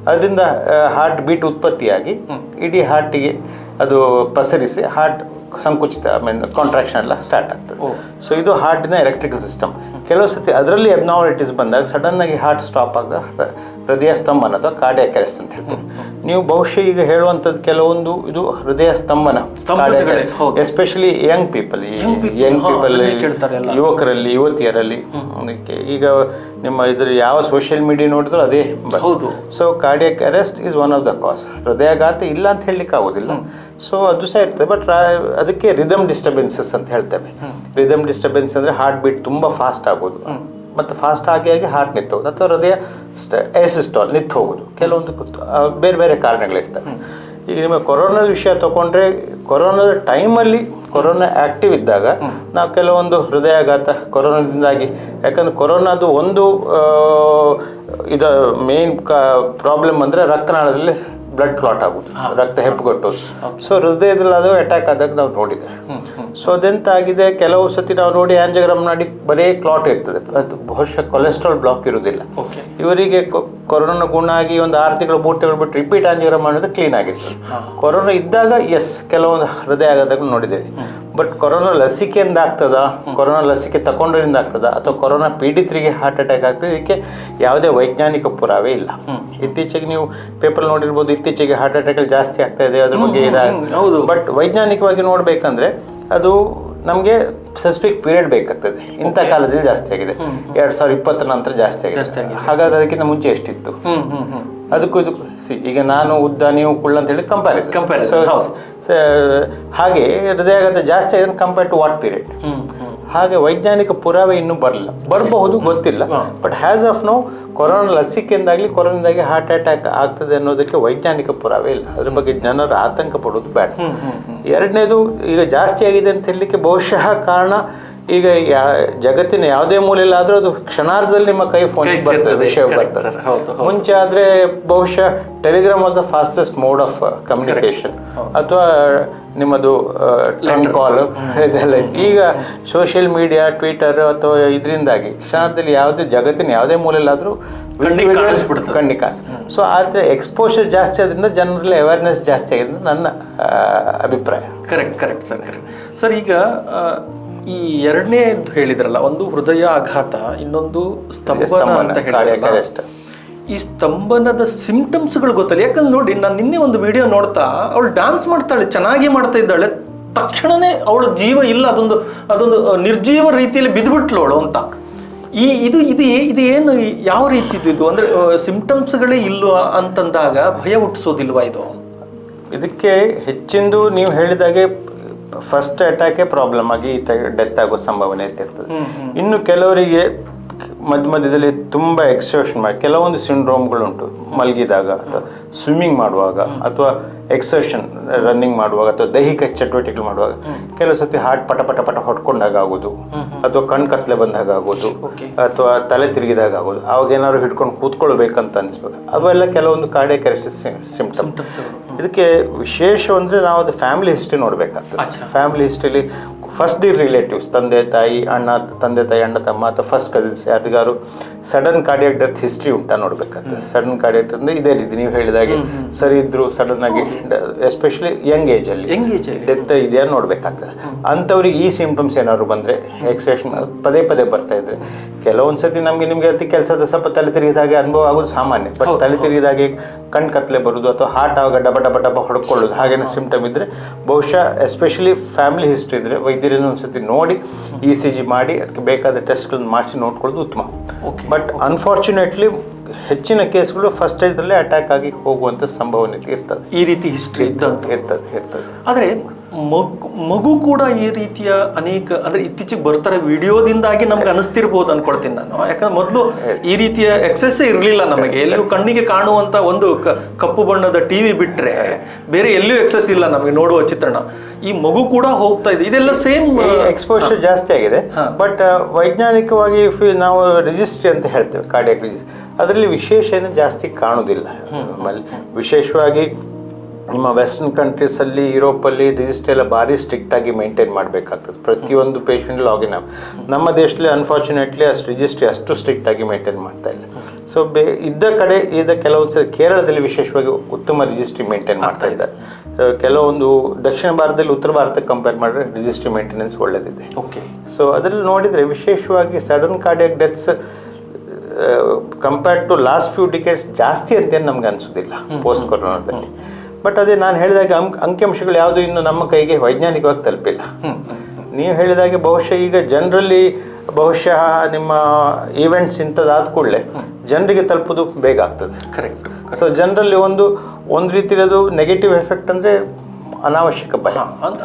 ಅದರಿಂದ ಹಾರ್ಟ್ ಬೀಟ್ ಉತ್ಪತ್ತಿಯಾಗಿ ಇಡೀ ಹಾರ್ಟಿಗೆ ಅದು ಪಸರಿಸಿ ಹಾರ್ಟ್ ಸಂಕುಚಿತ ಕಾಂಟ್ರಾಕ್ಷನ್ ಎಲ್ಲ ಸ್ಟಾರ್ಟ್ ಆಗ್ತದೆ. ಸೊ ಇದು ಹಾರ್ಟಿನ ಎಲೆಕ್ಟ್ರಿಕಲ್ ಸಿಸ್ಟಮ್. ಕೆಲವು ಸತಿ ಅದರಲ್ಲಿ ಅಬ್ನಾರ್ಮಲಿಟೀಸ್ ಬಂದಾಗ ಸಡನ್ ಆಗಿ ಹಾರ್ಟ್ ಸ್ಟಾಪ್ ಆಗ ಹೃದಯ ಸ್ತಂಭನ ಅಥವಾ ಕಾರ್ಡಿಯಾಕ್ ಅರೆಸ್ಟ್ ಅಂತ ಹೇಳ್ತೀವಿ. ನೀವು ಬಹುಶಃ ಈಗ ಹೇಳುವಂಥದ್ದು ಕೆಲವೊಂದು ಇದು ಹೃದಯ ಸ್ತಂಭನ, ಎಸ್ಪೆಷಲಿ ಯಂಗ್ ಪೀಪಲ್, ಯುವಕರಲ್ಲಿ, ಯುವತಿಯರಲ್ಲಿ. ಈಗ ನಿಮ್ಮ ಇದ್ರ ಯಾವ ಸೋಷಿಯಲ್ ಮೀಡಿಯಾ ನೋಡಿದ್ರು ಅದೇ. So cardiac arrest is one of the ಕಾಸ್. ಹೃದಯಾಘಾತ ಇಲ್ಲ ಅಂತ ಹೇಳಲಿಕ್ಕೆ ಆಗೋದಿಲ್ಲ. ಸೊ ಅದು ಸಹ ಇರ್ತದೆ, ಬಟ್ ಅದಕ್ಕೆ ರಿದಮ್ ಡಿಸ್ಟರ್ಬೆನ್ಸಸ್ ಅಂತ ಹೇಳ್ತೇವೆ. ರಿದಮ್ ಡಿಸ್ಟರ್ಬೆನ್ಸ್ ಅಂದರೆ ಹಾರ್ಟ್ ಬೀಟ್ ತುಂಬ ಫಾಸ್ಟ್ ಆಗೋದು, ಮತ್ತು ಫಾಸ್ಟ್ ಆಗಿ ಹಾರ್ಟ್ ನಿಂತು ಹೋಗೋದು, ಅಥವಾ ಹೃದಯ ಎಸಿಸ್ಟಾಲ್ ನಿಂತು ಹೋಗೋದು. ಕೆಲವೊಂದು ಬೇರೆ ಬೇರೆ ಕಾರಣಗಳಿರ್ತವೆ. ಈಗ ನಿಮಗೆ ಕೊರೋನಾದ ವಿಷಯ ತಗೊಂಡ್ರೆ, ಕೊರೋನಾದ ಟೈಮಲ್ಲಿ ಕೊರೋನಾ ಆ್ಯಕ್ಟಿವ್ ಇದ್ದಾಗ ನಾವು ಕೆಲವೊಂದು ಹೃದಯಾಘಾತ ಕೊರೋನಾದಿಂದಾಗಿ, ಯಾಕಂದರೆ ಕೊರೋನಾದು ಒಂದು ಇದು ಮೇನ್ ಪ್ರಾಬ್ಲಮ್ ಅಂದರೆ ರಕ್ತನಾಳದಲ್ಲಿ ಬ್ಲಡ್ ಕ್ಲಾಟ್ ಆಗೋದು, ರಕ್ತ ಹೆಪ್ಪುಗಟ್ಟೋದು. ಸೊ ಹೃದಯದಲ್ಲಿ ಅದು ಅಟ್ಯಾಕ್ ಆದಾಗ ನಾವು ನೋಡಿದೆ. ಸೊ ಅದೆಂತ ಆಗಿದೆ, ಕೆಲವು ಸತಿ ನಾವು ನೋಡಿ ಆಂಜಿಯೋಗ್ರಾಮ್ ಮಾಡಿ ಬರೀ ಕ್ಲಾಟ್ ಇರ್ತದೆ, ಅದು ಬಹುಶಃ ಕೊಲೆಸ್ಟ್ರಾಲ್ ಬ್ಲಾಕ್ ಇರೋದಿಲ್ಲ. ಇವರಿಗೆ ಕೊರೋನಾ ಗುಣ ಆಗಿ ಒಂದು 6 ತಿಂಗಳು 3 ತಿಂಗಳು ಬಿಟ್ಟು ರಿಪೀಟ್ ಆಂಜಿಯೋಗ್ರಾಮ್ ಮಾಡಿದ್ರೆ ಕ್ಲೀನ್ ಆಗಿತ್ತು. ಕೊರೋನಾ ಇದ್ದಾಗ ಕೆಲವೊಂದು ಹೃದಯ ಆಗೋದಾಗ ನೋಡಿದ್ದೇವೆ. ಬಟ್ ಕೊರೋನಾ ಲಸಿಕೆಯಿಂದ ಆಗ್ತದಾ, ಕೊರೋನಾ ಲಸಿಕೆ ತಗೊಂಡ್ರಿಂದ ಆಗ್ತದಾ, ಅಥವಾ ಕೊರೋನಾ ಪೀಡಿತರಿಗೆ ಹಾರ್ಟ್ ಅಟ್ಯಾಕ್ ಆಗ್ತದೆ, ಇದಕ್ಕೆ ಯಾವುದೇ ವೈಜ್ಞಾನಿಕ ಪುರಾವೆ ಇಲ್ಲ. ಇತ್ತೀಚೆಗೆ ನೀವು ಪೇಪರ್ ನೋಡಿರ್ಬೋದು, ಇತ್ತೀಚೆಗೆ ಹಾರ್ಟ್ ಅಟ್ಯಾಕ್ ಜಾಸ್ತಿ ಆಗ್ತಾ ಇದೆ, ಅದ್ರ ಬಗ್ಗೆ ಇದಾಗಿದೆ. ಬಟ್ ವೈಜ್ಞಾನಿಕವಾಗಿ ನೋಡಬೇಕಂದ್ರೆ ಅದು ನಮಗೆ ಸ್ಪೆಸಿಫಿಕ್ ಪೀರಿಯಡ್ ಬೇಕಾಗ್ತದೆ. ಇಂಥ ಕಾಲದಲ್ಲಿ ಜಾಸ್ತಿ ಆಗಿದೆ, 2020 ನಂತರ ಜಾಸ್ತಿ ಆಗಿದೆ. ಹಾಗಾದ್ರೆ ಅದಕ್ಕಿಂತ ಮುಂಚೆ ಎಷ್ಟಿತ್ತು? ಅದಕ್ಕೂ ಇದಕ್ಕೂ ಈಗ ನಾನು ಉದ್ದ ನೀವು ಕುಳ್ಳ ಅಂತ ಹೇಳಿ ಕಂಪ್ಯಾರಿಸನ್. ಹಾಗೆ ಹೃದಯಾಘಾತ ಜಾಸ್ತಿ ಆಗಿದೆ ಕಂಪೇರ್ ಟು ವಾಟ್ ಪೀರಿಯಡ್. ಹಾಗೆ ವೈಜ್ಞಾನಿಕ ಪುರಾವೆ ಇನ್ನೂ ಬರಬಹುದು, ಗೊತ್ತಿಲ್ಲ. But as of now corona ಲಸಿಕೆಯಿಂದಾಗಲಿ ಕೊರೋನಾದಾಗಿ ಹಾರ್ಟ್ ಅಟ್ಯಾಕ್ ಆಗ್ತದೆ ಅನ್ನೋದಕ್ಕೆ ವೈಜ್ಞಾನಿಕ ಪುರಾವೆ ಇಲ್ಲ. ಅದ್ರ ಬಗ್ಗೆ ಜನರು ಆತಂಕ ಪಡೋದು ಬೇಡ. ಎರಡನೇದು, ಈಗ ಜಾಸ್ತಿ ಆಗಿದೆ ಅಂತ ಹೇಳಲಿಕ್ಕೆ ಬಹುಶಃ ಕಾರಣ ಈಗ ಜಗತ್ತಿನ ಯಾವುದೇ ಮೂಲೆಯಲ್ಲಾದ್ರೂ ಅದು ಕ್ಷಣಾರ್ಧದಲ್ಲಿ ನಿಮ್ಮ ಫೋನ್ ಬರ್ತದೆ, ವಿಷಯ ಬರ್ತದೆ. ಮುಂಚೆ ಆದ್ರೆ ಬಹುಶಃ Telegram was the fastest mode of communication, ಅಥವಾ ನಿಮ್ಮದು ಟ್ರೆಂಡ್ ಕಾಲ್ ಇದೆಲ್ಲ ಇತ್ತು. ಈಗ ಸೋಷಿಯಲ್ ಮೀಡಿಯಾ, ಟ್ವಿಟರ್ ಅಥವಾ ಇದರಿಂದಾಗಿ ಕ್ಷಣದಲ್ಲಿ ಯಾವುದೇ ಜಗತ್ತಿನ ಯಾವುದೇ ಮೂಲೆಯಲ್ಲಾದ್ರೂ ಕಣ್ಣಿಗೆ ಕಾಣಿಸ್. ಸೊ ಆದರೆ ಎಕ್ಸ್ಪೋಷರ್ ಜಾಸ್ತಿ ಆದ್ರಿಂದ ಜನರಲ್ಲಿ ಅವೇರ್ನೆಸ್ ಜಾಸ್ತಿ ಆಗಿದೆ ನನ್ನ ಅಭಿಪ್ರಾಯ. Correct sir. ಈಗ ಈ ಎರಡನೇದು ಹೇಳಿದ್ರಲ್ಲ, ಒಂದು ಹೃದಯ ಆಘಾತ, ಇನ್ನೊಂದು ಸ್ತಂಭನ ಅಂತ ಹೇಳಿದ್ರಲ್ಲ. ಈ ಸ್ತಂಭನದ ಸಿಂಪ್ಟಮ್ಸ್ಗಳು ಗೊತ್ತಲ್ಲ. ಯಾಕಂದ್ರೆ ನೋಡಿ, ನಾನು ನಿನ್ನೆ ಒಂದು ವಿಡಿಯೋ ನೋಡ್ತಾ ಅವಳು ಡ್ಯಾನ್ಸ್ ಮಾಡ್ತಾಳೆ, ಚೆನ್ನಾಗಿ ಮಾಡ್ತಾ ಇದ್ದಾಳೆ, ತಕ್ಷಣನೇ ಅವಳ ಜೀವ ಇಲ್ಲ, ಅದೊಂದು ನಿರ್ಜೀವ ರೀತಿಯಲ್ಲಿ ಬಿದ್ದುಬಿಟ್ಲು ಅವಳು ಅಂತ. ಇದು ಏನು, ಯಾವ ರೀತಿದು ಇದು? ಅಂದರೆ ಸಿಂಪ್ಟಮ್ಸ್ಗಳೇ ಇಲ್ವಾ ಅಂತಂದಾಗ ಭಯ ಹುಟ್ಟಿಸೋದಿಲ್ವಾ ಇದು? ಇದಕ್ಕೆ ಹೆಚ್ಚಿಂದು ನೀವು ಹೇಳಿದಾಗೆ ಫಸ್ಟ್ ಅಟ್ಯಾಕೇ ಪ್ರಾಬ್ಲಮ್ ಆಗಿ ಡೆತ್ ಆಗೋ ಸಂಭಾವನೆ ಇರ್ತದೆ. ಇನ್ನು ಕೆಲವರಿಗೆ ಮಧ್ಯದಲ್ಲಿ ತುಂಬ ಎಕ್ಸರ್ಷನ್ ಮಾಡಿ ಕೆಲವೊಂದು ಸಿಂಡ್ರೋಮ್ಗಳುಂಟು. ಮಲಗಿದಾಗ ಅಥವಾ ಸ್ವಿಮ್ಮಿಂಗ್ ಮಾಡುವಾಗ ಅಥವಾ ಎಕ್ಸರ್ಷನ್ ರನ್ನಿಂಗ್ ಮಾಡುವಾಗ ಅಥವಾ ದೈಹಿಕ ಚಟುವಟಿಕೆಗಳು ಮಾಡುವಾಗ ಕೆಲವು ಸತಿ ಹಾರ್ಟ್ ಪಟ ಪಟ ಪಟ ಹೊಡ್ಕೊಂಡಾಗ ಆಗೋದು, ಅಥವಾ ಕಣ್ ಕತ್ಲೆ ಬಂದಾಗ ಆಗೋದು, ಅಥವಾ ತಲೆ ತಿರುಗಿದಾಗ ಆಗೋದು. ಅವಾಗ ಏನಾದ್ರು ಹಿಡ್ಕೊಂಡು ಕೂತ್ಕೊಳ್ಬೇಕಂತ ಅನಿಸ್ಬೇಕು. ಅವೆಲ್ಲ ಕೆಲವೊಂದು ಕಾರ್ಡಿಯಾಕ್ ಅರೆಸ್ಟ್ ಸಿಂಪ್ಟಮ್ಸ್. ಇದಕ್ಕೆ ವಿಶೇಷ ಅಂದರೆ ನಾವು ಅದು ಫ್ಯಾಮಿಲಿ ಹಿಸ್ಟ್ರಿ ನೋಡಬೇಕಾಗ್ತದೆ. ಫ್ಯಾಮಿಲಿ ಹಿಸ್ಟ್ರಿಲಿ ಫಸ್ಟ್ ಡಿ ರಿಲೇಟಿವ್ಸ್, ತಂದೆ ತಾಯಿ ಅಣ್ಣ ತಮ್ಮ ಅಥವಾ ಫಸ್ಟ್ ಕಸಿನ್ಸ್ ಯಾರಿಗಾರು ಸಡನ್ ಕಾರ್ಡಿಯಾಕ್ ಡೆತ್ ಹಿಸ್ಟ್ರಿ ಉಂಟಾ ನೋಡ್ಬೇಕಾಗ್ತದೆ. ಸಡನ್ ಕಾರ್ಡಿಯಾಕ್ ಅಂದರೆ ಇದೇ ರೀತಿ ನೀವು ಹೇಳಿದಾಗೆ ಸರಿ ಇದ್ರು ಸಡನ್ ಆಗಿ, ಎಸ್ಪೆಷಲಿ ಯಂಗ್ ಏಜಲ್ಲಿ ಡೆತ್ ಇದೆಯಾ ನೋಡ್ಬೇಕಾಗ್ತದೆ. ಅಂಥವ್ರಿಗೆ ಈ ಸಿಂಪ್ಟಮ್ಸ್ ಏನಾದ್ರು ಬಂದರೆ, ಎಕ್ಸೇಷನ್ ಪದೇ ಬರ್ತಾ ಇದ್ರೆ, ಕೆಲವೊಂದು ಸತಿ ನಿಮಗೆ ಅತಿ ಕೆಲಸದ ಸ್ವಲ್ಪ ತಲೆ ತಿರುಗಿದಾಗೆ ಅನುಭವ ಆಗೋದು ಸಾಮಾನ್ಯ. ಬಟ್ ತಲೆ ತಿರುಗಿದಾಗೆ ಕಣ್ ಕತ್ಲೆ ಬರೋದು ಅಥವಾ ಹಾರ್ಟ್ ಆಗ ಡಬ ಹೊಡ್ಕೊಳ್ಳೋದು ಹಾಗೇನೋ ಸಿಂಪ್ಟಮ್ ಇದ್ದರೆ, ಬಹುಶಃ ಎಸ್ಪೆಷಲಿ ಫ್ಯಾಮಿಲಿ ಹಿಸ್ಟ್ರಿ ಇದ್ದರೆ ವೈದ್ಯರನ್ನು ಒಂದ್ಸತಿ ನೋಡಿ ECG ಮಾಡಿ ಅದಕ್ಕೆ ಬೇಕಾದ ಟೆಸ್ಟ್ಗಳನ್ನ ಮಾಡಿಸಿ ನೋಡ್ಕೊಳ್ಳೋದು ಉತ್ತಮ. ಬಟ್ ಅನ್ಫಾರ್ಚುನೇಟ್ಲಿ ಹೆಚ್ಚಿನ ಕೇಸ್ಗಳು ಫಸ್ಟ್ ಸ್ಟೇಜ್ದಲ್ಲೇ ಅಟ್ಯಾಕ್ ಆಗಿ ಹೋಗುವಂಥ ಸಂಭವನೆ ಇರ್ತದೆ. ಈ ರೀತಿ ಹಿಸ್ಟ್ರಿ ಇರ್ತದೆ. ಆದರೆ ಮಗು ಕೂಡ ಈ ರೀತಿಯ ಅನೇಕ, ಅಂದರೆ ಇತ್ತೀಚೆಗೆ ಬರ್ತಾರೆ ವಿಡಿಯೋದಿಂದಾಗಿ ನಮ್ಗೆ ಅನಿಸ್ತಿರ್ಬೋದು ಅನ್ಕೊಳ್ತೀನಿ ನಾನು. ಯಾಕಂದ್ರೆ ಮೊದಲು ಈ ರೀತಿಯ ಎಕ್ಸೆಸ್ ಇರಲಿಲ್ಲ ನಮಗೆ. ಎಲ್ಲೂ ಕಣ್ಣಿಗೆ ಕಾಣುವಂಥ ಒಂದು ಕಪ್ಪು ಬಣ್ಣದ TV ಬಿಟ್ಟರೆ ಬೇರೆ ಎಲ್ಲೂ ಎಕ್ಸೆಸ್ ಇಲ್ಲ ನಮಗೆ ನೋಡುವ ಚಿತ್ರಣ. ಈ ಮಗು ಕೂಡ ಹೋಗ್ತಾ ಇದೆ, ಇದೆಲ್ಲ ಸೇಮ್ ಎಕ್ಸ್ಪೋಷರ್ ಜಾಸ್ತಿ ಆಗಿದೆ. ಬಟ್ ವೈಜ್ಞಾನಿಕವಾಗಿ ನಾವು ರಿಜಿಸ್ಟ್ರಿ ಅಂತ ಹೇಳ್ತೇವೆ, ಕಾರ್ಡಿಯಾಕ್ ರಿಜಿಸ್ಟ್ರಿ, ಅದರಲ್ಲಿ ವಿಶೇಷ ಏನು ಜಾಸ್ತಿ ಕಾಣುವುದಿಲ್ಲ. ವಿಶೇಷವಾಗಿ ನಿಮ್ಮ ವೆಸ್ಟರ್ನ್ ಕಂಟ್ರೀಸಲ್ಲಿ, ಯುರೋಪಲ್ಲಿ ರಿಜಿಸ್ಟ್ರಿ ಎಲ್ಲ ಭಾರಿ ಸ್ಟ್ರಿಕ್ಟಾಗಿ ಮೇಂಟೈನ್ ಮಾಡಬೇಕಾಗ್ತದೆ. ಪ್ರತಿಯೊಂದು ಪೇಷಂಟ್ ಲಾಗಿನ್ ನಮ್ಮ ದೇಶದಲ್ಲಿ ಅನ್ಫಾರ್ಚುನೇಟ್ಲಿ ರಿಜಿಸ್ಟ್ರಿ ಅಷ್ಟು ಸ್ಟ್ರಿಕ್ಟಾಗಿ ಮೇಂಟೈನ್ ಮಾಡ್ತಾ ಇಲ್ಲ. ಸೊ ಇದ್ದ ಕೆಲವೊಂದು ಕೇರಳದಲ್ಲಿ ವಿಶೇಷವಾಗಿ ಉತ್ತಮ ರಿಜಿಸ್ಟ್ರಿ ಮೇಂಟೈನ್ ಮಾಡ್ತಾ ಇದ್ದಾರೆ. ಕೆಲವೊಂದು ದಕ್ಷಿಣ ಭಾರತದಲ್ಲಿ ಉತ್ತರ ಭಾರತಕ್ಕೆ ಕಂಪೇರ್ ಮಾಡಿದ್ರೆ ರಿಜಿಸ್ಟ್ರಿ ಮೇಂಟೆನೆನ್ಸ್ ಒಳ್ಳೆದಿದೆ. ಸೊ ಅದರಲ್ಲಿ ನೋಡಿದರೆ ವಿಶೇಷವಾಗಿ sudden cardiac deaths compared to last few decades ಜಾಸ್ತಿ ಅಂತೇನು ನಮ್ಗೆ ಅನಿಸೋದಿಲ್ಲ ಪೋಸ್ಟ್ ಕೊರೋನಾದಲ್ಲಿ. ಬಟ್ ಅದೇ ನಾನು ಹೇಳಿದಾಗ ಅಂಕಿಅಂಶಗಳು ಯಾವುದು ಇನ್ನೂ ನಮ್ಮ ಕೈಗೆ ವೈಜ್ಞಾನಿಕವಾಗಿ ತಲುಪಿಲ್ಲ. ನೀವು ಹೇಳಿದಾಗೆ ಬಹುಶಃ ಈಗ ಜನರಲ್ಲಿ ನಿಮ್ಮ ಈವೆಂಟ್ಸ್ ಇಂಥದ್ದಾದ ಕೂಡಲೇ ಜನರಿಗೆ ತಲುಪೋದು ಬೇಗ ಆಗ್ತದೆ. ಸೊ ಜನರಲ್ಲಿ ಒಂದು ರೀತಿಯದು ನೆಗೆಟಿವ್ ಎಫೆಕ್ಟ್ ಅಂದರೆ ಅನಾವಶ್ಯಕ ಭಯ,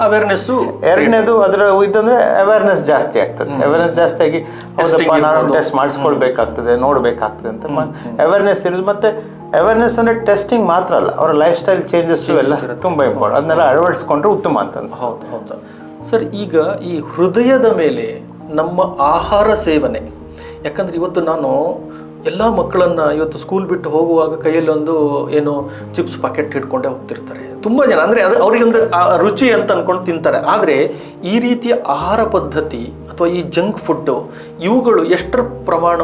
ಅವೇರ್ನೆಸ್ಸು. ಎರಡನೇದು ಅದರ ಇದಂದರೆ ಅವೇರ್ನೆಸ್ ಜಾಸ್ತಿ ಆಗ್ತದೆ. ಅವೇರ್ನೆಸ್ ಜಾಸ್ತಿ ಆಗಿ ಹೌದಪ್ಪ ನಾನು ಟೆಸ್ಟ್ ಮಾಡಿಸ್ಕೊಳ್ಬೇಕಾಗ್ತದೆ, ನೋಡಬೇಕಾಗ್ತದೆ ಅಂತ ಅವೇರ್ನೆಸ್ ಇರೋದು. ಮತ್ತು ಅವೇರ್ನೆಸ್ ಅಂದರೆ ಟೆಸ್ಟಿಂಗ್ ಮಾತ್ರ ಅಲ್ಲ, ಅವರ ಲೈಫ್ ಸ್ಟೈಲ್ ಚೇಂಜಸ್ಸು ಎಲ್ಲ ತುಂಬ ಇಂಪಾರ್ಟೆಂಟ್. ಅದನ್ನೆಲ್ಲ ಅಳವಡಿಸ್ಕೊಂಡ್ರೆ ಉತ್ತಮ ಅಂತ ಅನ್ಸುತ್ತೆ. ಹೌದು ಸರ್. ಈಗ ಈ ಹೃದಯದ ಮೇಲೆ ನಮ್ಮ ಆಹಾರ ಸೇವನೆ, ಯಾಕಂದರೆ ಇವತ್ತು ನಾನು ಎಲ್ಲ ಮಕ್ಕಳನ್ನು ಇವತ್ತು ಸ್ಕೂಲ್ ಬಿಟ್ಟು ಹೋಗುವಾಗ ಕೈಯಲ್ಲಿ ಒಂದು ಏನು ಚಿಪ್ಸ್ ಪ್ಯಾಕೆಟ್ ಹಿಡ್ಕೊಂಡೇ ಹೋಗ್ತಿರ್ತಾರೆ ತುಂಬ ಜನ. ಅಂದರೆ ಅದು ಅವರಿಗೊಂದು ರುಚಿ ಅಂತ ಅಂದ್ಕೊಂಡು ತಿಂತಾರೆ. ಆದರೆ ಈ ರೀತಿಯ ಆಹಾರ ಪದ್ಧತಿ ಅಥವಾ ಈ ಜಂಕ್ ಫುಡ್ಡು ಇವುಗಳು ಎಷ್ಟರ ಪ್ರಮಾಣ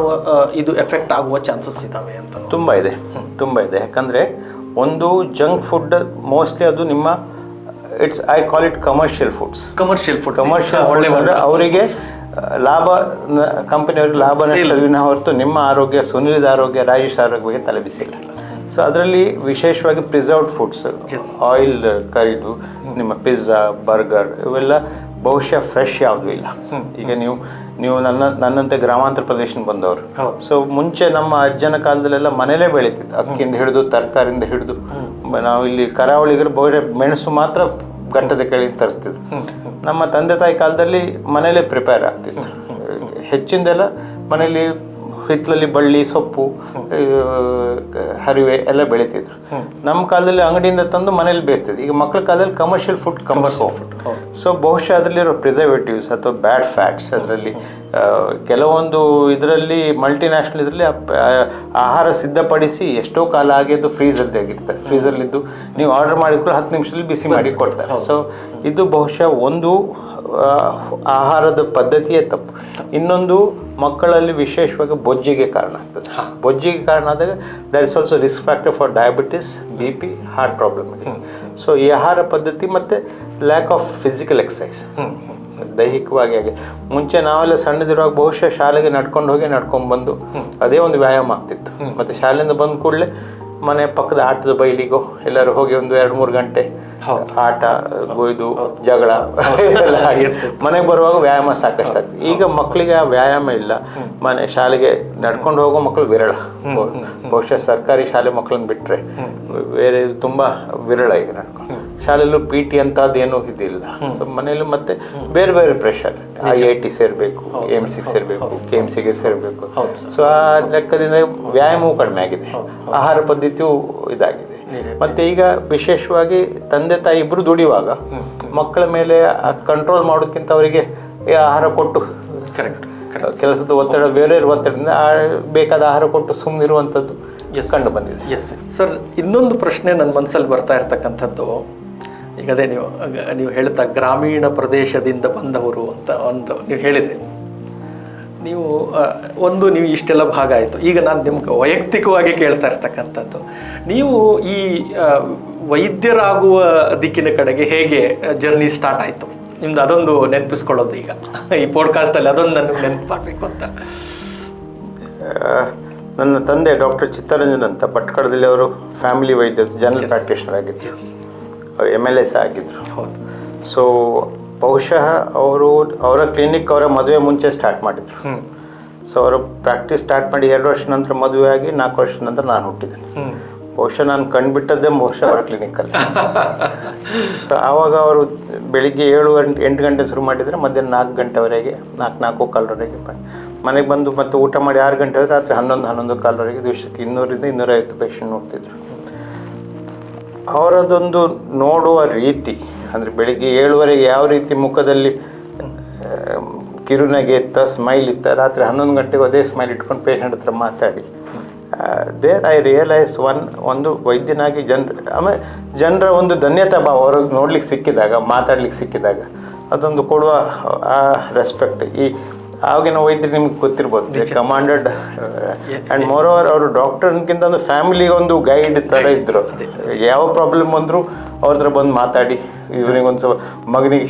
ಇದು ಎಫೆಕ್ಟ್ ಆಗುವ ಚಾನ್ಸಸ್ ಇದ್ದಾವೆ ಅಂತ? ತುಂಬ ಇದೆ. ಯಾಕಂದರೆ ಒಂದು ಜಂಕ್ ಫುಡ್ ಮೋಸ್ಟ್ಲಿ ಅದು ನಿಮ್ಮ I call it commercial foods ಅಂದರೆ ಅವರಿಗೆ ಲಾಭ, ಕಂಪನಿಯವ್ರಿಗೆ ಲಾಭ ನಷ್ಟವಿನ ಹೊರತು ನಿಮ್ಮ ಆರೋಗ್ಯ, ಸುನಿಲಿದ ಆರೋಗ್ಯ, ರಾಜೇಶ್ ಆರೋಗ್ಯ ಬಗ್ಗೆ ತಲೆಬಿಸಿಲ್ಲ. ಸೊ ಅದರಲ್ಲಿ ವಿಶೇಷವಾಗಿ ಪ್ರಿಸರ್ವ್ಡ್ ಫುಡ್ಸ್, ಆಯಿಲ್ ಕರಿದು ನಿಮ್ಮ ಪಿಜ್ಜಾ, ಬರ್ಗರ್ ಇವೆಲ್ಲ ಬಹುಶಃ ಫ್ರೆಶ್ ಯಾವುದೂ ಇಲ್ಲ. ಈಗ ನೀವು ನನ್ನಂತೆ ಗ್ರಾಮಾಂತರ ಪ್ರದೇಶಕ್ಕೆ ಬಂದವರು. ಸೊ ಮುಂಚೆ ನಮ್ಮ ಅಜ್ಜನ ಕಾಲದಲ್ಲೆಲ್ಲ ಮನೇಲೇ ಬೆಳೀತಿತ್ತು, ಅಕ್ಕಿಯಿಂದ ಹಿಡಿದು ತರಕಾರಿಯಿಂದ ಹಿಡಿದು. ನಾವು ಇಲ್ಲಿ ಕರಾವಳಿಗರು ಬಹುಶಃ ಮೆಣಸು ಮಾತ್ರ ಘಟ್ಟದ ಕೆಳಗೆ ತರಿಸ್ತಿದ್ರು. ನಮ್ಮ ತಂದೆ ತಾಯಿ ಕಾಲದಲ್ಲಿ ಮನೇಲೇ ಪ್ರಿಪೇರ್ ಆಗ್ತಿತ್ತು. ಹೆಚ್ಚಿಂದೆಲ್ಲ ಮನೇಲಿ ಹಿತ್ತಲಲ್ಲಿ ಬಳ್ಳಿ ಸೊಪ್ಪು ಹರಿವೆ ಎಲ್ಲ ಬೆಳಿತಿದ್ರು. ನಮ್ಮ ಕಾಲದಲ್ಲಿ ಅಂಗಡಿಯಿಂದ ತಂದು ಮನೇಲಿ ಬೇಯಿಸ್ತಿದ್ರು. ಈಗ ಮಕ್ಕಳ ಕಾಲದಲ್ಲಿ ಕಮರ್ಷಿಯಲ್ ಫುಡ್ ಫುಡ್. ಸೊ ಬಹುಶಃ ಅದರಲ್ಲಿರೋ ಪ್ರಿಸರ್ವೇಟಿವ್ಸ್ ಅಥವಾ ಬ್ಯಾಡ್ ಫ್ಯಾಟ್ಸ್, ಅದರಲ್ಲಿ ಕೆಲವೊಂದು ಇದರಲ್ಲಿ ಮಲ್ಟಿನ್ಯಾಷನಲ್ ಇದರಲ್ಲಿ ಆಹಾರ ಸಿದ್ಧಪಡಿಸಿ ಎಷ್ಟೋ ಕಾಲ ಆಗಿದ್ದು ಫ್ರೀಸರ್ಲಿ ಆಗಿರ್ತಾರೆ. ಫ್ರೀಸರ್ಲಿದ್ದು ನೀವು ಆರ್ಡರ್ ಮಾಡಿದ್ರು 10 ನಿಮಿಷದಲ್ಲಿ ಬಿಸಿ ಮಾಡಿ ಕೊಡ್ತಾರೆ. ಸೊ ಇದು ಬಹುಶಃ ಒಂದು ಆಹಾರದ ಪದ್ಧತಿಯೇ ತಪ್ಪು. ಇನ್ನೊಂದು ಮಕ್ಕಳಲ್ಲಿ ವಿಶೇಷವಾಗಿ ಬೊಜ್ಜಿಗೆ ಕಾರಣ ಆಗ್ತದೆ. ಬೊಜ್ಜಿಗೆ ಕಾರಣ ಆದಾಗ that is also risk factor for diabetes, BP, heart problem. So ಈ ಆಹಾರ ಪದ್ಧತಿ ಮತ್ತು ಲ್ಯಾಕ್ ಆಫ್ ಫಿಸಿಕಲ್ ಎಕ್ಸಸೈಸ್, ದೈಹಿಕವಾಗಿ ಆಗಿ ಮುಂಚೆ ನಾವೆಲ್ಲ ಸಣ್ಣದಿರುವಾಗ ಬಹುಶಃ ಶಾಲೆಗೆ ನಡ್ಕೊಂಡ್ಬಂದು ಅದೇ ಒಂದು ವ್ಯಾಯಾಮ ಆಗ್ತಿತ್ತು. ಮತ್ತು ಶಾಲೆಯಿಂದ ಬಂದ ಕೂಡಲೇ ಮನೆ ಪಕ್ಕದ ಆಟದ ಬಯಲಿಗೋ ಎಲ್ಲರೂ ಹೋಗಿ ಒಂದು 2-3 ಗಂಟೆ ಆಟ, ಇದು ಜಗಳ ಎಲ್ಲ ಆಗಿರ್ತದೆ. ಮನೆಗೆ ಬರುವಾಗ ವ್ಯಾಯಾಮ ಸಾಕಷ್ಟು ಆಗ್ತದೆ. ಈಗ ಮಕ್ಕಳಿಗೆ ಆ ವ್ಯಾಯಾಮ ಇಲ್ಲ. ಶಾಲೆಗೆ ನಡ್ಕೊಂಡು ಹೋಗೋ ಮಕ್ಕಳು ವಿರಳ. ಬಹುಶಃ ಸರ್ಕಾರಿ ಶಾಲೆ ಮಕ್ಕಳನ್ನ ಬಿಟ್ಟರೆ ಬೇರೆ ತುಂಬ ವಿರಳ ಈಗ ನಡ್ಕೊಂಡು. ಶಾಲೆಯಲ್ಲೂ PT ಅಂತದ್ದೇನೂ ಇದಿಲ್ಲ. ಸೊ ಮನೆಯಲ್ಲೂ ಮತ್ತೆ ಬೇರೆ ಬೇರೆ ಪ್ರೆಷರ್, IIT ಸೇರಬೇಕು, AIMSಗೆ ಸೇರಬೇಕು, KMCಗೆ ಸೇರಬೇಕು. ಸೊ ಆ ಲೆಕ್ಕದಿಂದ ವ್ಯಾಯಾಮವೂ ಕಡಿಮೆ ಆಗಿದೆ, ಆಹಾರ ಪದ್ಧತಿಯೂ ಇದಾಗಿದೆ. ಮತ್ತು ಈಗ ವಿಶೇಷವಾಗಿ ತಂದೆ ತಾಯಿ ಇಬ್ಬರು ದುಡಿಯುವಾಗ ಮಕ್ಕಳ ಮೇಲೆ ಕಂಟ್ರೋಲ್ ಮಾಡೋದಕ್ಕಿಂತ ಅವರಿಗೆ ಆಹಾರ ಕೊಟ್ಟು, ಕೆಲಸದ ಒತ್ತಡ, ಬೇರೆ ಒತ್ತಡದಿಂದ ಬೇಕಾದ ಆಹಾರ ಕೊಟ್ಟು ಸುಮ್ಮನಿರುವಂಥದ್ದು ಕಂಡು ಬಂದಿದೆ. ಎಸ್ ಸರ್, ಇನ್ನೊಂದು ಪ್ರಶ್ನೆ ನನ್ನ ಮನಸ್ಸಲ್ಲಿ ಬರ್ತಾ ಇರ್ತಕ್ಕಂಥದ್ದು, ಈಗ ಅದೇ ನೀವು ಹೇಳ್ತಾ ಗ್ರಾಮೀಣ ಪ್ರದೇಶದಿಂದ ಬಂದವರು ಅಂತ ನೀವು ಹೇಳಿದ್ರಿ. ನೀವು ಇಷ್ಟೆಲ್ಲ ಭಾಗ ಆಯಿತು. ಈಗ ನಾನು ನಿಮ್ಗೆ ವೈಯಕ್ತಿಕವಾಗಿ ಕೇಳ್ತಾ ಇರ್ತಕ್ಕಂಥದ್ದು, ನೀವು ಈ ವೈದ್ಯರಾಗುವ ದಿಕ್ಕಿನ ಕಡೆಗೆ ಹೇಗೆ ಜರ್ನಿ ಸ್ಟಾರ್ಟ್ ಆಯಿತು ನಿಮ್ದು? ಅದೊಂದು ನೆನಪಿಸ್ಕೊಳ್ಳೋದು ಈಗ ಈ ಪಾಡ್ಕಾಸ್ಟಲ್ಲಿ, ಅದೊಂದು ನನಗೆ ನೆನಪು ಮಾಡಬೇಕು ಅಂತ. ನನ್ನ ತಂದೆ ಡಾಕ್ಟರ್ ಚಿತ್ತರಂಜನ್ ಅಂತ ಭಟ್ಕಳದಲ್ಲಿ, ಅವರು ಫ್ಯಾಮಿಲಿ ವೈದ್ಯರು, ಜನರಲ್ ಪ್ರಾಕ್ಟೀಷನರ್ ಆಗಿದ್ದರು. ಅವರು MLA ಆಗಿದ್ದರು. ಹೌದು. ಸೊ ಬಹುಶಃ ಅವರ ಕ್ಲಿನಿಕ್ ಅವರ ಮದುವೆ ಮುಂಚೆ ಸ್ಟಾರ್ಟ್ ಮಾಡಿದರು. ಸೊ ಅವರು ಪ್ರಾಕ್ಟೀಸ್ ಸ್ಟಾರ್ಟ್ ಮಾಡಿ 2 ವರ್ಷ ನಂತರ ಮದುವೆ ಆಗಿ 4 ವರ್ಷ ನಂತರ ನಾನು ಹುಟ್ಟಿದ್ದೇನೆ. ಬಹುಶಃ ನಾನು ಕಂಡುಬಿಟ್ಟದ್ದೇ ಅವರ ಕ್ಲಿನಿಕಲ್ಲಿ. ಸೊ ಆವಾಗ ಅವರು ಬೆಳಿಗ್ಗೆ 7-8 ಗಂಟೆ ಶುರು ಮಾಡಿದರೆ ಮಧ್ಯಾಹ್ನ 4 ಗಂಟೆವರೆಗೆ, 4-4:15ವರೆಗೆ ಮನೆಗೆ ಬಂದು ಮತ್ತೆ ಊಟ ಮಾಡಿ 6 ಗಂಟೆ ಆದರೆ ರಾತ್ರಿ 11-11:15ವರೆಗೆ ದಿವಸಕ್ಕೆ 200-250 ಪೇಷಂಟ್ ನೋಡ್ತಿದ್ರು. ಅವರದೊಂದು ನೋಡುವ ರೀತಿ ಅಂದರೆ ಬೆಳಿಗ್ಗೆ 7ವರೆಗೆ ಯಾವ ರೀತಿ ಮುಖದಲ್ಲಿ ಕಿರುನಗೆ ಇತ್ತ, ಸ್ಮೈಲ್ ಇತ್ತ, ರಾತ್ರಿ 11 ಗಂಟೆಗೆ ಅದೇ ಸ್ಮೈಲ್ ಇಟ್ಕೊಂಡು ಪೇಷಂಟ್ ಹತ್ರ ಮಾತಾಡಿ, ದೇರ್ ಐ ರಿಯಲೈಸ್ ಒಂದು ವೈದ್ಯನಾಗಿ ಆಮೇಲೆ ಜನರ ಒಂದು ಧನ್ಯತಾ ಭಾವ ಅವರು ನೋಡ್ಲಿಕ್ಕೆ ಸಿಕ್ಕಿದಾಗ, ಮಾತಾಡ್ಲಿಕ್ಕೆ ಸಿಕ್ಕಿದಾಗ ಅದೊಂದು ಕೊಡುವ ಆ ರೆಸ್ಪೆಕ್ಟ್. ಆಗಿನ ವೈದ್ಯರು ನಿಮ್ಗೆ ಗೊತ್ತಿರ್ಬೋದು, ಕಮಾಂಡೆಡ್ ಆ್ಯಂಡ್ ಮೋರ್ ಓವರ್ ಅವರು ಡಾಕ್ಟರ್ಗಿಂತ ಒಂದು ಫ್ಯಾಮಿಲಿಗೆ ಒಂದು ಗೈಡ್ ಥರ ಇದ್ದರು. ಯಾವ ಪ್ರಾಬ್ಲಮ್ ಬಂದರೂ ಅವ್ರ ಹತ್ರ ಬಂದು ಮಾತಾಡಿ, ಇವನಿಗೊಂದು ಸ್ವಲ್ಪ ಮಗನಿಗೆ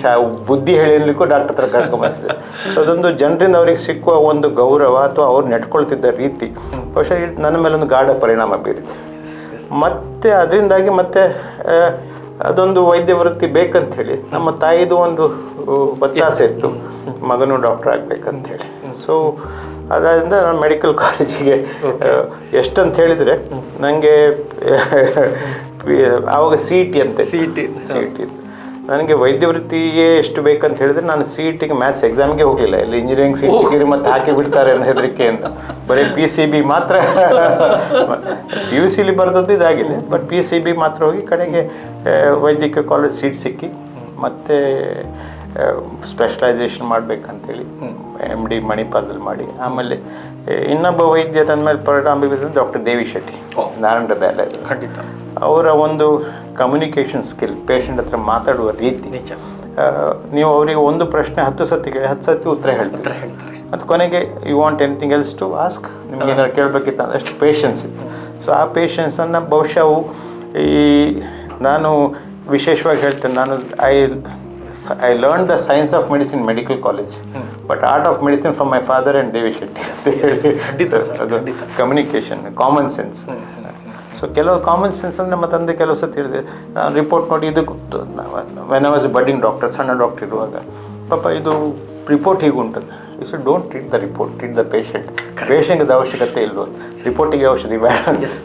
ಬುದ್ಧಿ ಹೇಳಿರ್ಲಿಕ್ಕೂ ಡಾಕ್ಟರ್ ಹತ್ರ ಕರ್ಕೊಂಬರ್ತಿದ್ದೆ. ಸೊ ಅದೊಂದು ಜನರಿಂದ ಅವ್ರಿಗೆ ಸಿಕ್ಕುವ ಒಂದು ಗೌರವ ಅಥವಾ ಅವ್ರು ನೆಟ್ಕೊಳ್ತಿದ್ದ ರೀತಿ ಬಹುಶಃ ನನ್ನ ಮೇಲೊಂದು ಗಾಢ ಪರಿಣಾಮ ಬೀರಿದೆ. ಮತ್ತು ಅದರಿಂದಾಗಿ ಮತ್ತೆ ಅದೊಂದು ವೈದ್ಯ ವೃತ್ತಿ ಬೇಕಂಥೇಳಿ ನಮ್ಮ ತಾಯಿದು ಒಂದು ಒತ್ತಾಸೆ ಇತ್ತು, ಮಗನು ಡಾಕ್ಟರ್ ಆಗಬೇಕಂಥೇಳಿ. ಸೊ ಅದರಿಂದ ನಾನು ಮೆಡಿಕಲ್ ಕಾಲೇಜಿಗೆ ಎಷ್ಟಂತ ಹೇಳಿದರೆ ನನಗೆ ಆವಾಗ CET ಅಂತೆ, CET ನನಗೆ ವೈದ್ಯ ವೃತ್ತಿಗೆ ಎಷ್ಟು ಬೇಕಂತ ಹೇಳಿದ್ರೆ ನಾನು CETಗೆ ಮ್ಯಾಥ್ಸ್ ಎಕ್ಸಾಮ್ಗೆ ಹೋಗಲಿಲ್ಲ. ಇಲ್ಲಿ ಇಂಜಿನಿಯರಿಂಗ್ ಸೀಟ್ ಸಿಕ್ಕಿದ್ರೆ ಮತ್ತೆ ಹಾಕಿ ಬಿಡ್ತಾರೆ ಅನ್ನೋ ಹೆದರಿಕೆಯಿಂದ ಬರೀ PCB ಮಾತ್ರ PUCಲಿ ಬರೆದದ್ದು ಇದಾಗಿದೆ. ಬಟ್ PCB ಮಾತ್ರ ಹೋಗಿ ಕಡೆಗೆ ವೈದ್ಯಕೀಯ ಕಾಲೇಜ್ ಸೀಟ್ ಸಿಕ್ಕಿ ಮತ್ತೆ ಸ್ಪೆಷಲೈಸೇಷನ್ ಮಾಡಬೇಕಂತೇಳಿ MD ಮಣಿಪಾಲದಲ್ಲಿ ಮಾಡಿ, ಆಮೇಲೆ ಇನ್ನೊಬ್ಬ ವೈದ್ಯ ನನ್ನ ಮೇಲೆ ಪರಿಣಾಮ ಬೀರಿದ ಡಾಕ್ಟರ್ ದೇವಿ ಶೆಟ್ಟಿ, ನಾರಾಯಣ ದಯಾಲಯದಲ್ಲಿ. ಖಂಡಿತ ಅವರ ಒಂದು ಕಮ್ಯುನಿಕೇಷನ್ ಸ್ಕಿಲ್, ಪೇಷಂಟ್ ಹತ್ರ ಮಾತಾಡುವ ರೀತಿ, ನೀವು ಅವರಿಗೆ ಒಂದು ಪ್ರಶ್ನೆ 10 ಸತಿ ಕೇಳಿ 10 ಸತಿ ಉತ್ತರ ಹೇಳ್ತಾರೆ. ಮತ್ತು ಕೊನೆಗೆ you want anything else to ask, ನಿಮ್ಗೆ ಏನಾದ್ರು ಕೇಳಬೇಕಿತ್ತು ಅಂದ್ರೆ ಅಷ್ಟು ಪೇಷನ್ಸ್ ಇತ್ತು. ಸೊ ಆ ಪೇಷನ್ಸನ್ನು ಬಹುಶಃ ನಾನು ವಿಶೇಷವಾಗಿ ಹೇಳ್ತೇನೆ, ನಾನು I learned the science of medicine medical college, but art of medicine from my father and Devi Shetty. ಅದು ಕಮ್ಯುನಿಕೇಷನ್, ಕಾಮನ್ ಸೆನ್ಸ್. ಸೊ ಕೆಲವು ಕಾಮನ್ ಸೆನ್ಸ್ ಅಂದರೆ ನಮ್ಮ ತಂದೆ ಕೆಲವು ಸತಿ ಹೇಳಿದೆ, ನಾನು ರಿಪೋರ್ಟ್ ನೋಡಿ ಇದು when I was budding doctor, ಸಣ್ಣ ಡಾಕ್ಟರ್ ಇರುವಾಗ, ಪಾಪ ಇದು ರಿಪೋರ್ಟ್ ಹೀಗುಂಟದು, you should don't treat the report, treat the ಪೇಷಂಟ್ಗೆ ಅವಶ್ಯಕತೆ ಇಲ್ವ, ರಿಪೋರ್ಟಿಗೆ ಔಷಧಿ ಬೇಡ.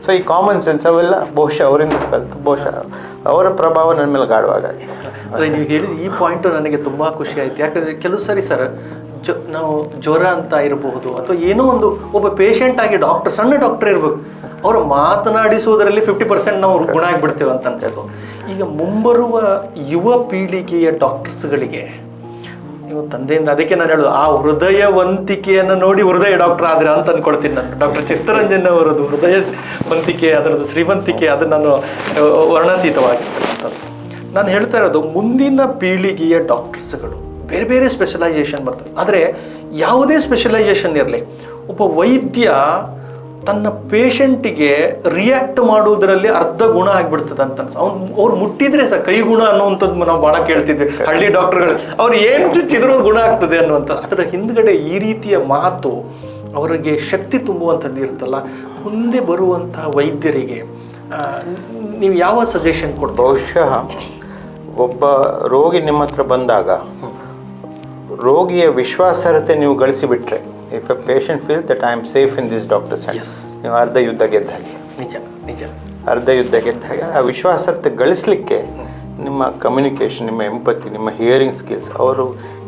ಸೊ ಈ ಕಾಮನ್ ಸೆನ್ಸ್ ಅವೆಲ್ಲ ಬಹುಶಃ ಅವರಿಂದ ಕಲಿತು, ಬಹುಶಃ ಅವರ ಪ್ರಭಾವ ನನ್ನ ಮೇಲೆ ಗಾಢವಾಗಿದೆ. ಅದೇ ನೀವು ಹೇಳಿದ ಈ ಪಾಯಿಂಟು ನನಗೆ ತುಂಬ ಖುಷಿ ಆಯಿತು. ಯಾಕಂದರೆ ಕೆಲವು ಸಾರಿ ಸರ್ ನಾವು ಜ್ವರ ಅಂತ ಇರಬಹುದು ಅಥವಾ ಏನೋ ಒಂದು ಒಬ್ಬ ಪೇಷಂಟ್ ಆಗಿ ಡಾಕ್ಟರ್, ಸಣ್ಣ ಡಾಕ್ಟರ್ ಇರಬೇಕು, ಅವರು ಮಾತನಾಡಿಸುವುದರಲ್ಲಿ 50% ನಾವು ಗುಣ ಆಗಿಬಿಡ್ತೇವೆ ಅಂತ ಅನ್ಸೋದು. ಈಗ ಮುಂಬರುವ ಯುವ ಪೀಳಿಗೆಯ ಡಾಕ್ಟರ್ಸ್ಗಳಿಗೆ ನೀವು ತಂದೆಯಿಂದ, ಅದಕ್ಕೆ ನಾನು ಹೇಳೋದು, ಆ ಹೃದಯವಂತಿಕೆಯನ್ನು ನೋಡಿ ಹೃದಯ ಡಾಕ್ಟರ್ ಆದರೆ ಅಂತ ಅಂದ್ಕೊಳ್ತೀನಿ ನಾನು. ಡಾಕ್ಟರ್ ಚಿತ್ತರಂಜನ್ ಅವರದು ಹೃದಯವಂತಿಕೆ, ಅದರದ್ದು ಶ್ರೀಮಂತಿಕೆ, ಅದು ನಾನು ವರ್ಣಾತೀತವಾಗಿರ್ತಕ್ಕಂಥದ್ದು. ನಾನು ಹೇಳ್ತಾ ಇರೋದು, ಮುಂದಿನ ಪೀಳಿಗೆಯ ಡಾಕ್ಟರ್ಸ್ಗಳು ಬೇರೆ ಬೇರೆ ಸ್ಪೆಷಲೈಸೇಷನ್ ಬರ್ತವೆ. ಆದರೆ ಯಾವುದೇ ಸ್ಪೆಷಲೈಸೇಷನ್ ಇರಲಿ, ಒಬ್ಬ ವೈದ್ಯ ತನ್ನ ಪೇಷಂಟಿಗೆ ರಿಯಾಕ್ಟ್ ಮಾಡುವುದರಲ್ಲಿ ಅರ್ಧ ಗುಣ ಆಗಿಬಿಡ್ತದೆ ಅಂತ. ಅವ್ರು ಮುಟ್ಟಿದ್ರೆ ಸಹ ಕೈ ಗುಣ ಅನ್ನುವಂಥದ್ದು ನಾವು ಭಾಳ ಕೇಳ್ತಿದ್ವಿ ಹಳ್ಳಿ ಡಾಕ್ಟರ್ಗಳು. ಅವ್ರು ಏನು ಚುಚ್ಚಿದ್ರೂ ಗುಣ ಆಗ್ತದೆ ಅನ್ನುವಂಥ, ಅದರ ಹಿಂದ್ಗಡೆ ಈ ರೀತಿಯ ಮಾತು ಅವರಿಗೆ ಶಕ್ತಿ ತುಂಬುವಂಥದ್ದು ಇರ್ತಲ್ಲ. ಮುಂದೆ ಬರುವಂಥ ವೈದ್ಯರಿಗೆ ನೀವು ಯಾವ ಸಜೆಷನ್ ಕೊಡ್ತೀವಿ? ಬಹುಶಃ ಒಬ್ಬ ರೋಗಿ ನಿಮ್ಮ ಹತ್ರ ಬಂದಾಗ ರೋಗಿಯ ವಿಶ್ವಾಸಾರ್ಹತೆ ನೀವು ಗಳಿಸಿಬಿಟ್ರೆ, if a patient feels that I am safe in this doctor's hand, ನೀವು ಅರ್ಧ ಯುದ್ಧ ಗೆದ್ದ ಹಾಗೆ. ನಿಜ ನಿಜ, ಅರ್ಧ ಯುದ್ಧ ಗೆದ್ದ ಹಾಗೆ. ಆ ವಿಶ್ವಾಸಾರ್ಹತೆ ಗಳಿಸ್ಲಿಕ್ಕೆ ನಿಮ್ಮ ಕಮ್ಯುನಿಕೇಷನ್, ನಿಮ್ಮ ಎಂಪತಿ, ನಿಮ್ಮ ಹಿಯರಿಂಗ್ ಸ್ಕಿಲ್ಸ್, ಅವರು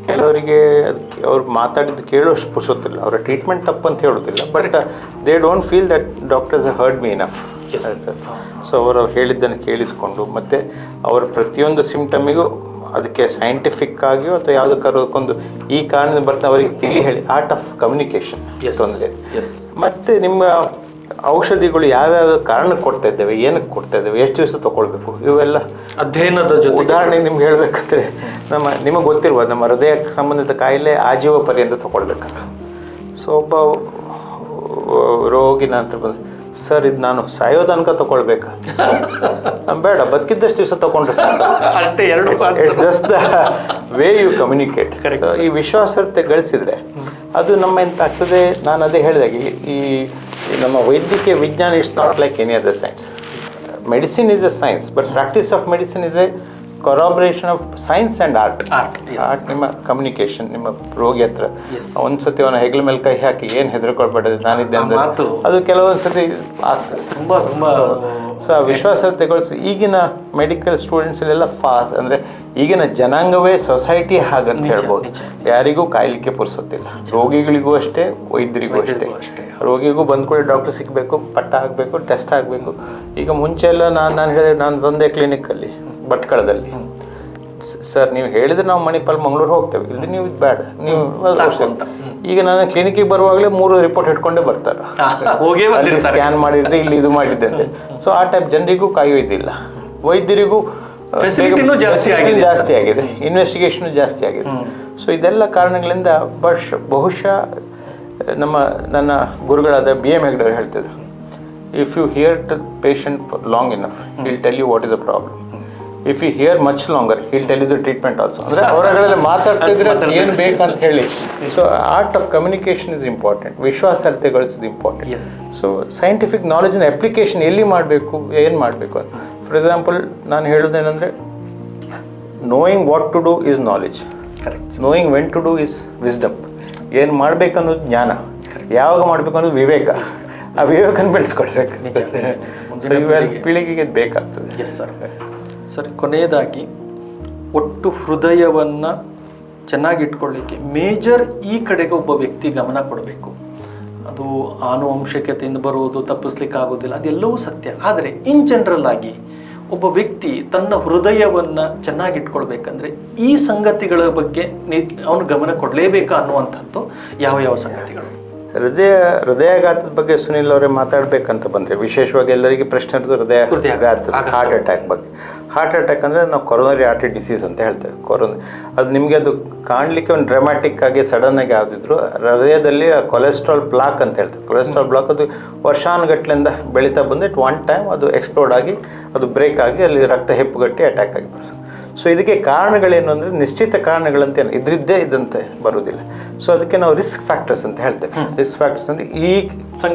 ಕೆಲವರಿಗೆ ಅವ್ರು ಮಾತಾಡಿದ್ದು ಕೇಳೋಷ್ಟು ಪುರ್ಸೊತ್ತಿಲ್ಲ, ಅವರ ಟ್ರೀಟ್ಮೆಂಟ್ ತಪ್ಪಂತ ಹೇಳೋದಿಲ್ಲ, but they don't feel that doctors heard me enough. So ಅವರು ಹೇಳಿದ್ದನ್ನು ಕೇಳಿಸ್ಕೊಂಡು, ಮತ್ತು ಅವರ ಪ್ರತಿಯೊಂದು ಸಿಂಪ್ಟಮಿಗೂ ಅದಕ್ಕೆ ಸೈಂಟಿಫಿಕ್ ಆಗಿಯೋ ಅಥವಾ ಯಾವುದಕ್ಕೊಂದು ಈ ಕಾರಣದಿಂದ ಬರ್ತಾ ಅವರಿಗೆ ತಿಳಿ ಹೇಳಿ, ಆರ್ಟ್ ಆಫ್ ಕಮ್ಯುನಿಕೇಷನ್ ತೊಂದರೆ. ಮತ್ತು ನಿಮ್ಮ ಔಷಧಿಗಳು ಯಾವ್ಯಾವ ಕಾರಣಕ್ಕೆ ಕೊಡ್ತಾ ಇದ್ದೇವೆ, ಏನಕ್ಕೆ ಕೊಡ್ತಾ ಇದ್ದೇವೆ, ಎಷ್ಟು ದಿವಸ ತೊಗೊಳ್ಬೇಕು, ಇವೆಲ್ಲ ಅಧ್ಯಯನದ ಜೊತೆ. ಉದಾಹರಣೆ ನಿಮ್ಗೆ ಹೇಳಬೇಕಂದ್ರೆ, ನಿಮಗೆ ಗೊತ್ತಿರುವ ನಮ್ಮ ಹೃದಯಕ್ಕೆ ಸಂಬಂಧಿತ ಕಾಯಿಲೆ ಆಜೀವ ಪರ್ಯಂತ ತೊಗೊಳ್ಬೇಕಂತ. ಸೊ ಒಬ್ಬ ರೋಗಿ ನಂತರ ಬಂದು, ಸರ್ ಇದು ನಾನು ಸಾಯೋ ತನಕ ತೊಗೊಳ್ಬೇಕಾ? ಬೇಡ, ಬದುಕಿದ್ದಷ್ಟು ದಿವಸ ತೊಗೊಂಡ್ರೆ ಅಷ್ಟೇ. ಎರಡು just the way you communicate. ಈ ವಿಶ್ವಾಸಾರ್ಹತೆ ಗಳಿಸಿದ್ರೆ ಅದು ನಮ್ಮ ಎಂತ ಆಗ್ತದೆ. ನಾನು ಅದೇ ಹೇಳಿದಾಗೆ, ಈ ನಮ್ಮ ವೈದ್ಯಕೀಯ ವಿಜ್ಞಾನ it's not like any other science. Medicine is a science, but practice of medicine is a collaboration of science and art. Art ನಿಮ್ಮ ಕಮ್ಯುನಿಕೇಷನ್, ನಿಮ್ಮ ರೋಗಿ ಹತ್ರ ಒಂದ್ಸತಿ ಅವನ ಹೆಗಲ ಮೇಲೆ ಕೈ ಹಾಕಿ ಏನು ಹೆದರ್ಕೊಳ್ಬೇಡದು ನಾನಿದ್ದೆ ಅಂದ್ರೆ ಅದು ಕೆಲವೊಂದು ಸತಿ ಆಗ್ತದೆ. ತುಂಬ ಸೊ ಆ ವಿಶ್ವಾಸಾರ್ಹತೆಗೊಳಿಸಿ ಈಗಿನ ಮೆಡಿಕಲ್ ಸ್ಟೂಡೆಂಟ್ಸಲ್ಲೆಲ್ಲ ಫಾಸ್ಟ್, ಅಂದರೆ ಈಗಿನ ಜನಾಂಗವೇ ಸೊಸೈಟಿ ಹಾಗಂತ ಹೇಳ್ಬೋದು. ಯಾರಿಗೂ ಕಾಯ್ಲಿಕ್ಕೆ ಪುರ್ಸೊತ್ತಿಲ್ಲ, ರೋಗಿಗಳಿಗೂ ಅಷ್ಟೇ, ವೈದ್ಯರಿಗೂ ಅಷ್ಟೇ. ರೋಗಿಗೂ ಬಂದ ಕೂಡ ಡಾಕ್ಟರ್ ಸಿಗಬೇಕು, ಪಟ್ಟ ಆಗಬೇಕು, ಟೆಸ್ಟ್ ಆಗಬೇಕು. ಈಗ ಮುಂಚೆ ಎಲ್ಲ ನಾನು ಹೇಳಿದೆ, ನಾನು ತಂದೆ ಕ್ಲಿನಿಕಲ್ಲಿ ಭಟ್ಕಳದಲ್ಲಿ, ಸರ್ ನೀವು ಹೇಳಿದ್ರೆ ನಾವು ಮಣಿಪಾಲ್ ಮಂಗಳೂರು ಹೋಗ್ತೇವೆ, ಇದು ನೀವು ಇದು ಬೇಡ ನೀವು ಅಂತ. ಈಗ ನಾನು ಕ್ಲಿನಿಕ್ಕಿಗೆ ಬರುವಾಗಲೇ 3 ರಿಪೋರ್ಟ್ ಇಟ್ಕೊಂಡೇ ಬರ್ತಾರೆ, ಸ್ಕ್ಯಾನ್ ಮಾಡಿದ್ದೆ, ಇಲ್ಲಿ ಇದು ಮಾಡಿದ್ದೆ ಅಂತ. ಸೊ ಆ ಟೈಪ್ ಜನರಿಗೂ ಕಾಯೋದಿಲ್ಲ, ವೈದ್ಯರಿಗೂ ಜಾಸ್ತಿ ಆಗಿದೆ, ಇನ್ವೆಸ್ಟಿಗೇಷನ್ ಜಾಸ್ತಿ ಆಗಿದೆ. ಸೊ ಇದೆಲ್ಲ ಕಾರಣಗಳಿಂದ ಬಹುಶಃ ನನ್ನ ಗುರುಗಳಾದ BM ಹೆಗ್ಡೆ ಅವರು ಹೇಳ್ತಿದ್ರು, if you hear the patient long enough, he'll tell you what is the problem. If you hear much longer, he'll tell you the treatment also. ಅಂದರೆ ಅವರಗಳಲ್ಲಿ ಮಾತಾಡ್ತಿದ್ರೆ ಏನು ಬೇಕಂತ ಹೇಳಿ. So art of communication is important, ವಿಶ್ವಾಸಾರ್ಹತೆ ಗಳಿಸೋದು important. So scientific ನಾಲೆಜ್ನ application ಎಲ್ಲಿ ಮಾಡಬೇಕು, ಏನು ಮಾಡಬೇಕು ಅಂತ. ಫಾರ್ ಎಕ್ಸಾಂಪಲ್ ನಾನು ಹೇಳೋದೇನೆಂದರೆ, knowing what to do is knowledge, knowing when to do is wisdom. ಏನು ಮಾಡಬೇಕನ್ನೋದು ಜ್ಞಾನ, ಯಾವಾಗ ಮಾಡಬೇಕು ಅನ್ನೋದು ವಿವೇಕ. ಆ ವಿವೇಕನ ಬೆಳೆಸ್ಕೊಳ್ಬೇಕು, ಪೀಳಿಗೆಗೆ ಬೇಕಾಗ್ತದೆ. Yes sir. ಸರ್, ಕೊನೆಯದಾಗಿ ಒಟ್ಟು ಹೃದಯವನ್ನು ಚೆನ್ನಾಗಿಟ್ಕೊಳ್ಳಿಕ್ಕೆ ಮೇಜರ್ ಈ ಕಡೆಗೆ ಒಬ್ಬ ವ್ಯಕ್ತಿ ಗಮನ ಕೊಡಬೇಕು. ಅದು ಆನುವಂಶಿಕತೆಯಿಂದ ಬರುವುದು ತಪ್ಪಿಸ್ಲಿಕ್ಕೆ ಆಗೋದಿಲ್ಲ, ಅದೆಲ್ಲವೂ ಸತ್ಯ. ಆದರೆ ಇನ್ ಜನರಲ್ ಆಗಿ ಒಬ್ಬ ವ್ಯಕ್ತಿ ತನ್ನ ಹೃದಯವನ್ನು ಚೆನ್ನಾಗಿಟ್ಕೊಳ್ಬೇಕಂದ್ರೆ ಈ ಸಂಗತಿಗಳ ಬಗ್ಗೆ ಅವನು ಗಮನ ಕೊಡಲೇಬೇಕಾ ಅನ್ನುವಂಥದ್ದು ಯಾವ ಸಂಗತಿಗಳು? ಹೃದಯಾಘಾತದ ಬಗ್ಗೆ ಸುನಿಲ್ ಅವರೇ ಮಾತಾಡಬೇಕಂತ ಬಂದರೆ, ವಿಶೇಷವಾಗಿ ಎಲ್ಲರಿಗೆ ಪ್ರಶ್ನೆ ಇರೋದು ಹೃದಯಾಘಾತ, ಹಾರ್ಟ್ ಅಟ್ಯಾಕ್ ಬಗ್ಗೆ. ಹಾರ್ಟ್ ಅಟ್ಯಾಕ್ ಅಂದರೆ ನಾವು ಕೊರೋನರಿ ಆರ್ಟರಿ ಡಿಸೀಸ್ ಅಂತ ಹೇಳ್ತೇವೆ. ಅದು ನಿಮಗೆ ಅದು ಕಾಣಲಿಕ್ಕೆ ಒಂದು ಡ್ರಾಮ್ಯಾಟಿಕ್ ಆಗಿ ಸಡನ್ನಾಗಿ ಯಾವುದಿದ್ರು ಹೃದಯದಲ್ಲಿ ಕೊಲೆಸ್ಟ್ರಾಲ್ ಬ್ಲಾಕ್ ಅಂತ ಹೇಳ್ತೇವೆ. ಕೊಲೆಸ್ಟ್ರಾಲ್ ಬ್ಲಾಕ್ ಅದು ವರ್ಷಾನುಗಟ್ಲೆಯಿಂದ ಬೆಳೀತಾ ಬಂದು ಇಟ್ ಒನ್ ಟೈಮ್ ಅದು ಎಕ್ಸ್ಪ್ಲೋಡ್ ಆಗಿ ಅದು ಬ್ರೇಕ್ ಆಗಿ ಅಲ್ಲಿ ರಕ್ತ ಹೆಪ್ಪುಗಟ್ಟಿ ಅಟ್ಯಾಕ್ ಆಗಿ ಬರೋದು. ಸೊ ಇದಕ್ಕೆ ಕಾರಣಗಳೇನು ಅಂದರೆ, ನಿಶ್ಚಿತ ಕಾರಣಗಳಂತೆ ಇದ್ರಿದ್ದೇ ಇದಂತೆ ಬರುವುದಿಲ್ಲ. ಸೊ ಅದಕ್ಕೆ ನಾವು ರಿಸ್ಕ್ ಫ್ಯಾಕ್ಟರ್ಸ್ ಅಂತ ಹೇಳ್ತೇವೆ. ರಿಸ್ಕ್ ಫ್ಯಾಕ್ಟರ್ಸ್ ಅಂದರೆ ಈ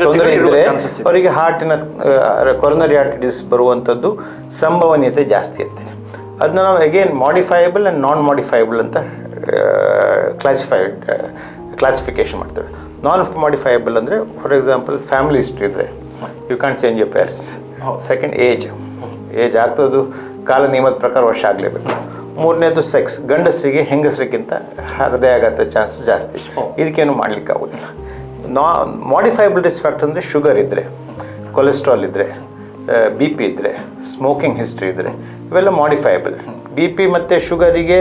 ತೊಂದರೆ ಇದ್ದರೆ ಅವರಿಗೆ ಹಾರ್ಟಿನ ಕೊರೋನರಿ ಆರ್ಟರಿ ಡಿಸೀಸ್ ಬರುವಂಥದ್ದು ಸಂಭವನೀಯತೆ ಜಾಸ್ತಿ ಇರುತ್ತೆ. ಅದನ್ನ ನಾವು again modifiable and non modifiable ಅಂತ ಕ್ಲಾಸಿಫಿಕೇಶನ್ ಮಾಡ್ತೇವೆ. ನಾನ್ ಮಾಡಿಫೈಯಬಲ್ ಅಂದರೆ, ಫಾರ್ ಎಕ್ಸಾಂಪಲ್ ಫ್ಯಾಮಿಲಿ ಹಿಸ್ಟ್ರಿ ಇದ್ದರೆ you can change your parents. Second age ಆಗ್ತದ್ದು ಕಾಲ ನಿಯಮದ ಪ್ರಕಾರ ವರ್ಷ ಆಗಲೇಬೇಕು. ಮೂರನೇದು ಸೆಕ್ಸ್, ಗಂಡಸರಿಗೆ ಹೆಂಗಸರಿಗಿಂತ ಹೃದಯಾಘಾತ ಚಾನ್ಸ್ ಜಾಸ್ತಿ. ಇದಕ್ಕೇನು ಮಾಡಲಿಕ್ಕಾಗೋದಿಲ್ಲ. ಮಾಡಿಫೈಬಲ್ ರಿಸ್ಕ್ ಫ್ಯಾಕ್ಟರ್ ಅಂದರೆ ಶುಗರ್ ಇದ್ದರೆ, ಕೊಲೆಸ್ಟ್ರಾಲ್ ಇದ್ದರೆ, ಬಿ ಪಿ ಇದ್ದರೆ, ಸ್ಮೋಕಿಂಗ್ ಹಿಸ್ಟ್ರಿ ಇದ್ದರೆ, ಇವೆಲ್ಲ ಮಾಡಿಫೈಬಲ್. ಬಿ ಪಿ ಮತ್ತು ಶುಗರಿಗೆ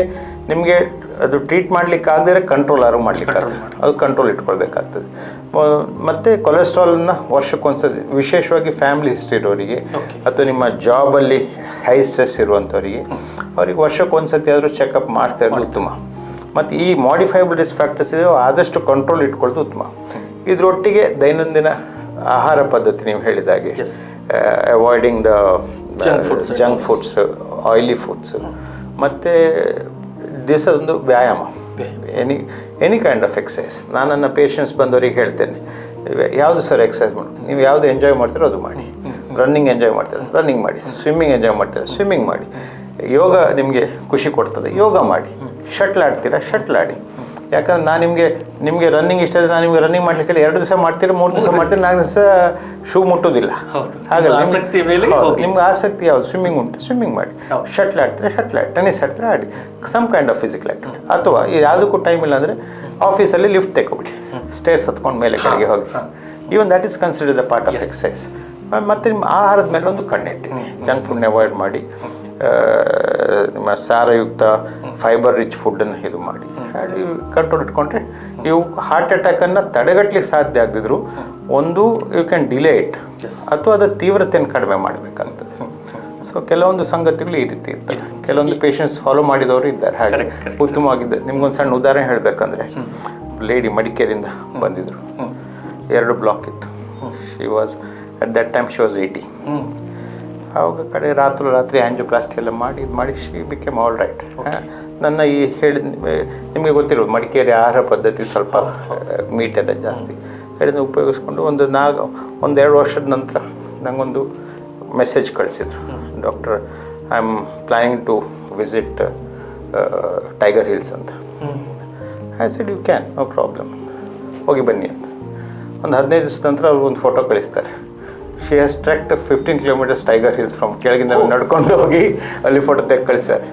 ನಿಮಗೆ ಅದು ಟ್ರೀಟ್ ಮಾಡಲಿಕ್ಕೆ ಆಗದಿದ್ರೆ ಕಂಟ್ರೋಲ್ ಆರು ಮಾಡಲಿಕ್ಕಾಗ್ತದೆ, ಅದು ಕಂಟ್ರೋಲ್ ಇಟ್ಕೊಳ್ಬೇಕಾಗ್ತದೆ. ಮತ್ತು ಕೊಲೆಸ್ಟ್ರಾಲನ್ನು ವರ್ಷಕ್ಕೊಂದ್ಸತಿ, ವಿಶೇಷವಾಗಿ ಫ್ಯಾಮಿಲಿ ಹಿಸ್ಟ್ರಿ ಇರೋರಿಗೆ ಅಥವಾ ನಿಮ್ಮ ಜಾಬಲ್ಲಿ ಹೈ ಸ್ಟ್ರೆಸ್ ಇರುವಂಥವರಿಗೆ, ಅವ್ರಿಗೆ ವರ್ಷಕ್ಕೊಂದ್ಸತಿ ಆದರೂ ಚೆಕಪ್ ಮಾಡ್ತಾ ಇರೋದು ಉತ್ತಮ. ಮತ್ತು ಈ ಮಾಡಿಫೈಬಲ್ ರಿಸ್ಕ್ ಫ್ಯಾಕ್ಟರ್ಸ್ ಇದೆ ಆದಷ್ಟು ಕಂಟ್ರೋಲ್ ಇಟ್ಕೊಳ್ಳೋದು ಉತ್ತಮ. ಇದರೊಟ್ಟಿಗೆ ದೈನಂದಿನ ಆಹಾರ ಪದ್ಧತಿ ನೀವು ಹೇಳಿದಾಗೆ avoiding the junk foods, oily foods, ಮತ್ತು ದಿವಸದೊಂದು ವ್ಯಾಯಾಮ, ಎನಿ ಕೈಂಡ್ ಆಫ್ ಎಕ್ಸಸೈಸ್. ನಾನು ನನ್ನ ಪೇಷಂಟ್ಸ್ ಬಂದವರಿಗೆ ಹೇಳ್ತೇನೆ, ಯಾವುದು ಸರ್ ಎಕ್ಸಸೈಸ್ ಮಾಡಿ, ನೀವು ಯಾವುದು ಎಂಜಾಯ್ ಮಾಡ್ತೀರೋ ಅದು ಮಾಡಿ. ರನ್ನಿಂಗ್ ಎಂಜಾಯ್ ಮಾಡ್ತೀರ ರನ್ನಿಂಗ್ ಮಾಡಿ, ಸ್ವಿಮ್ಮಿಂಗ್ ಎಂಜಾಯ್ ಮಾಡ್ತೀರ ಸ್ವಿಮ್ಮಿಂಗ್ ಮಾಡಿ, ಯೋಗ ನಿಮಗೆ ಖುಷಿ ಕೊಡ್ತದೆ ಯೋಗ ಮಾಡಿ, ಶಟ್ಲ್ ಆಡ್ತೀರಾ ಶಟ್ಲ್ ಆಡಿ. ಯಾಕಂದ್ರೆ ನಾನು ನಿಮಗೆ ರನ್ನಿಂಗ್ ಇಷ್ಟ ಇದೆ, ನಾನು ನಿಮಗೆ ರನ್ನಿಂಗ್ ಮಾಡ್ಲಿಕ್ಕೆ 2 ದಿವಸ ಮಾಡ್ತೀರಾ, 3 ದಿವಸ ಮಾಡ್ತೀರಾ, 4 ದಿವಸ ಶೂ ಮುಟ್ಟೋದಿಲ್ಲ. ಹಾಗಲ್ಲ, ನಿಮ್ಗೆ ಆಸಕ್ತಿ ಯಾವುದು, ಸ್ವಿಮ್ಮಿಂಗ್ ಉಂಟು ಸ್ವಿಮ್ಮಿಂಗ್ ಮಾಡಿ, ಶಟ್ಲ್ ಆಡ್ತೀರಾ ಶಟ್ಲ್ ಆಡಿ, ಟೆನ್ನಿಸ್ ಆಡ್ತೀರಾ ಆಡಿ, some kind of physical activity. ಅಥವಾ ಯಾವುದಕ್ಕೂ ಟೈಮ್ ಇಲ್ಲ ಅಂದರೆ ಆಫೀಸಲ್ಲಿ ಲಿಫ್ಟ್ ತೆಗೊಬಿಡಿ, ಸ್ಟೇರ್ಸ್ ಹತ್ಕೊಂಡು ಮೇಲೆ ಕೆಳಗೆ ಹೋಗಿ, even that is considers a part of exercise. ಮತ್ತು ನಿಮ್ಮ ಆಹಾರದ ಮೇಲೆ ಒಂದು ಕಣ್ಣಿಟ್ಟಿನಿ, ಜಂಕ್ ಫುಡ್ನ ಅವಾಯ್ಡ್ ಮಾಡಿ, ನಿಮ್ಮ ಸಾರಯುಕ್ತ ಫೈಬರ್ ರಿಚ್ ಫುಡ್ಡನ್ನು ಇದು ಮಾಡಿ ಕಂಟ್ರೋಲ್ ಇಟ್ಕೊಂಡ್ರೆ ಇವು ಹಾರ್ಟ್ ಅಟ್ಯಾಕನ್ನು ತಡೆಗಟ್ಟಲಿಕ್ಕೆ ಸಾಧ್ಯ ಆಗದಿದ್ರು ಒಂದು ಯು ಕ್ಯಾನ್ ಡಿಲೇ ಇಟ್, ಅಥವಾ ಅದರ ತೀವ್ರತೆಯನ್ನು ಕಡಿಮೆ ಮಾಡಬೇಕಂತದೆ. ಸೊ ಕೆಲವೊಂದು ಸಂಗತಿಗಳು ಈ ರೀತಿ ಇರ್ತದೆ. ಕೆಲವೊಂದು ಪೇಷಂಟ್ಸ್ ಫಾಲೋ ಮಾಡಿದವರು ಇದ್ದಾರೆ ಹಾಗೆ ಉತ್ತಮವಾಗಿದ್ದೆ. ನಿಮ್ಗೊಂದು ಸಣ್ಣ ಉದಾಹರಣೆ ಹೇಳಬೇಕಂದ್ರೆ, ಲೇಡಿ ಮಡಿಕೇರಿಯಿಂದ ಬಂದಿದ್ರು, 2 ಬ್ಲಾಕ್ ಇತ್ತು. She was at that time she was 80. ಆವಾಗ ಕಡೆ ರಾತ್ರಿ ಆಂಜಿಯೋಪ್ಲಾಸ್ಟಿ ಎಲ್ಲ ಮಾಡಿ ಶಿ ಬಿಕೇಮ್ ಆಲ್ ರೈಟ್. ನನ್ನ ಈ ನಿಮಗೆ ಗೊತ್ತಿರೋದು ಮಡಿಕೇರಿ ಆಹಾರ ಪದ್ಧತಿ ಸ್ವಲ್ಪ ಮೀಟ್ ಎಲ್ಲ ಜಾಸ್ತಿ ಹೇಳಿದ ಉಪಯೋಗಿಸ್ಕೊಂಡು ಒಂದು 2 ವರ್ಷದ ನಂತರ ನನಗೊಂದು ಮೆಸೇಜ್ ಕಳಿಸಿದ್ರು, doctor I am planning to visit Tiger Hills ಅಂತ. I said you can, no problem, ಹೋಗಿ ಬನ್ನಿ ಅಂತ. ಒಂದು 15 ದಿವಸದ ನಂತರ ಅವ್ರು ಒಂದು ಫೋಟೋ ಕಳಿಸ್ತಾರೆ. She has trekked 15 kilometers Tiger Hills from ಕೆಳಗಿಂದ ನಡ್ಕೊಂಡು ಹೋಗಿ ಅಲ್ಲಿ ಫೋಟೋ ತೆಗೆದು ಕಳಿಸ್ತಾರೆ.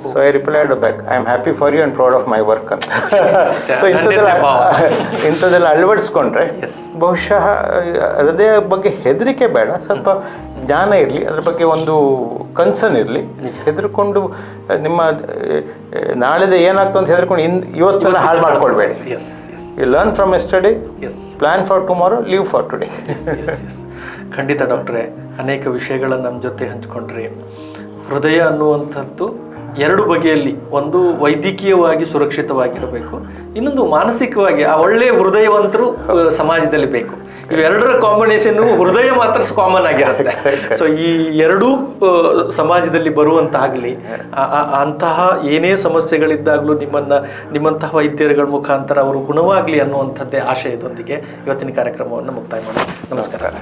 So I replied back, I am happy for you and proud of my work ಅಂತ. ಸೊ ಇಂಥದ್ದೆಲ್ಲ ಅಳವಡಿಸ್ಕೊಂಡ್ರೆ ಬಹುಶಃ ಹೃದಯ ಬಗ್ಗೆ ಹೆದರಿಕೆ ಬೇಡ, ಸ್ವಲ್ಪ ಜ್ಞಾನ ಇರಲಿ, ಅದ್ರ ಬಗ್ಗೆ ಒಂದು ಕನ್ಸರ್ನ್ ಇರಲಿ. ಹೆದರ್ಕೊಂಡು ನಿಮ್ಮ ನಾಳೆದ ಏನಾಗ್ತದೆ ಅಂತ ಹೆದರ್ಕೊಂಡು ಇವತ್ತನ್ನು ಹಾಳು ಮಾಡ್ಕೊಳ್ಬೇಡಿ. You learn from yesterday, plan for tomorrow, live for today. ಖಂಡಿತ ಡಾಕ್ಟ್ರೇ, ಅನೇಕ ವಿಷಯಗಳನ್ನು ನಮ್ಮ ಜೊತೆ ಹಂಚ್ಕೊಂಡ್ರಿ. ಹೃದಯ ಅನ್ನುವಂಥದ್ದು 2 ಬಗೆಯಲ್ಲಿ, ಒಂದು ವೈದ್ಯಕೀಯವಾಗಿ ಸುರಕ್ಷಿತವಾಗಿರಬೇಕು, ಇನ್ನೊಂದು ಮಾನಸಿಕವಾಗಿ ಆ ಒಳ್ಳೆಯ ಹೃದಯವಂತರು ಸಮಾಜದಲ್ಲಿ ಬೇಕು. ಇವೆರಡರ ಕಾಂಬಿನೇಷನ್ ಹೃದಯ ಮಾತ್ರ ಕಾಮನ್ ಆಗಿರುತ್ತೆ. ಸೊ ಈ 2 ಸಮಾಜದಲ್ಲಿ ಬರುವಂತಾಗಲಿ, ಅಂತಹ ಏನೇ ಸಮಸ್ಯೆಗಳಿದ್ದಾಗಲೂ ನಿಮ್ಮಂತಹ ವೈದ್ಯರುಗಳ ಮುಖಾಂತರ ಅವರು ಗುಣವಾಗಲಿ ಅನ್ನುವಂಥದ್ದೇ ಆಶಯದೊಂದಿಗೆ ಇವತ್ತಿನ ಕಾರ್ಯಕ್ರಮವನ್ನು ಮುಕ್ತಾಯ ಮಾಡೋಣ. ನಮಸ್ಕಾರ.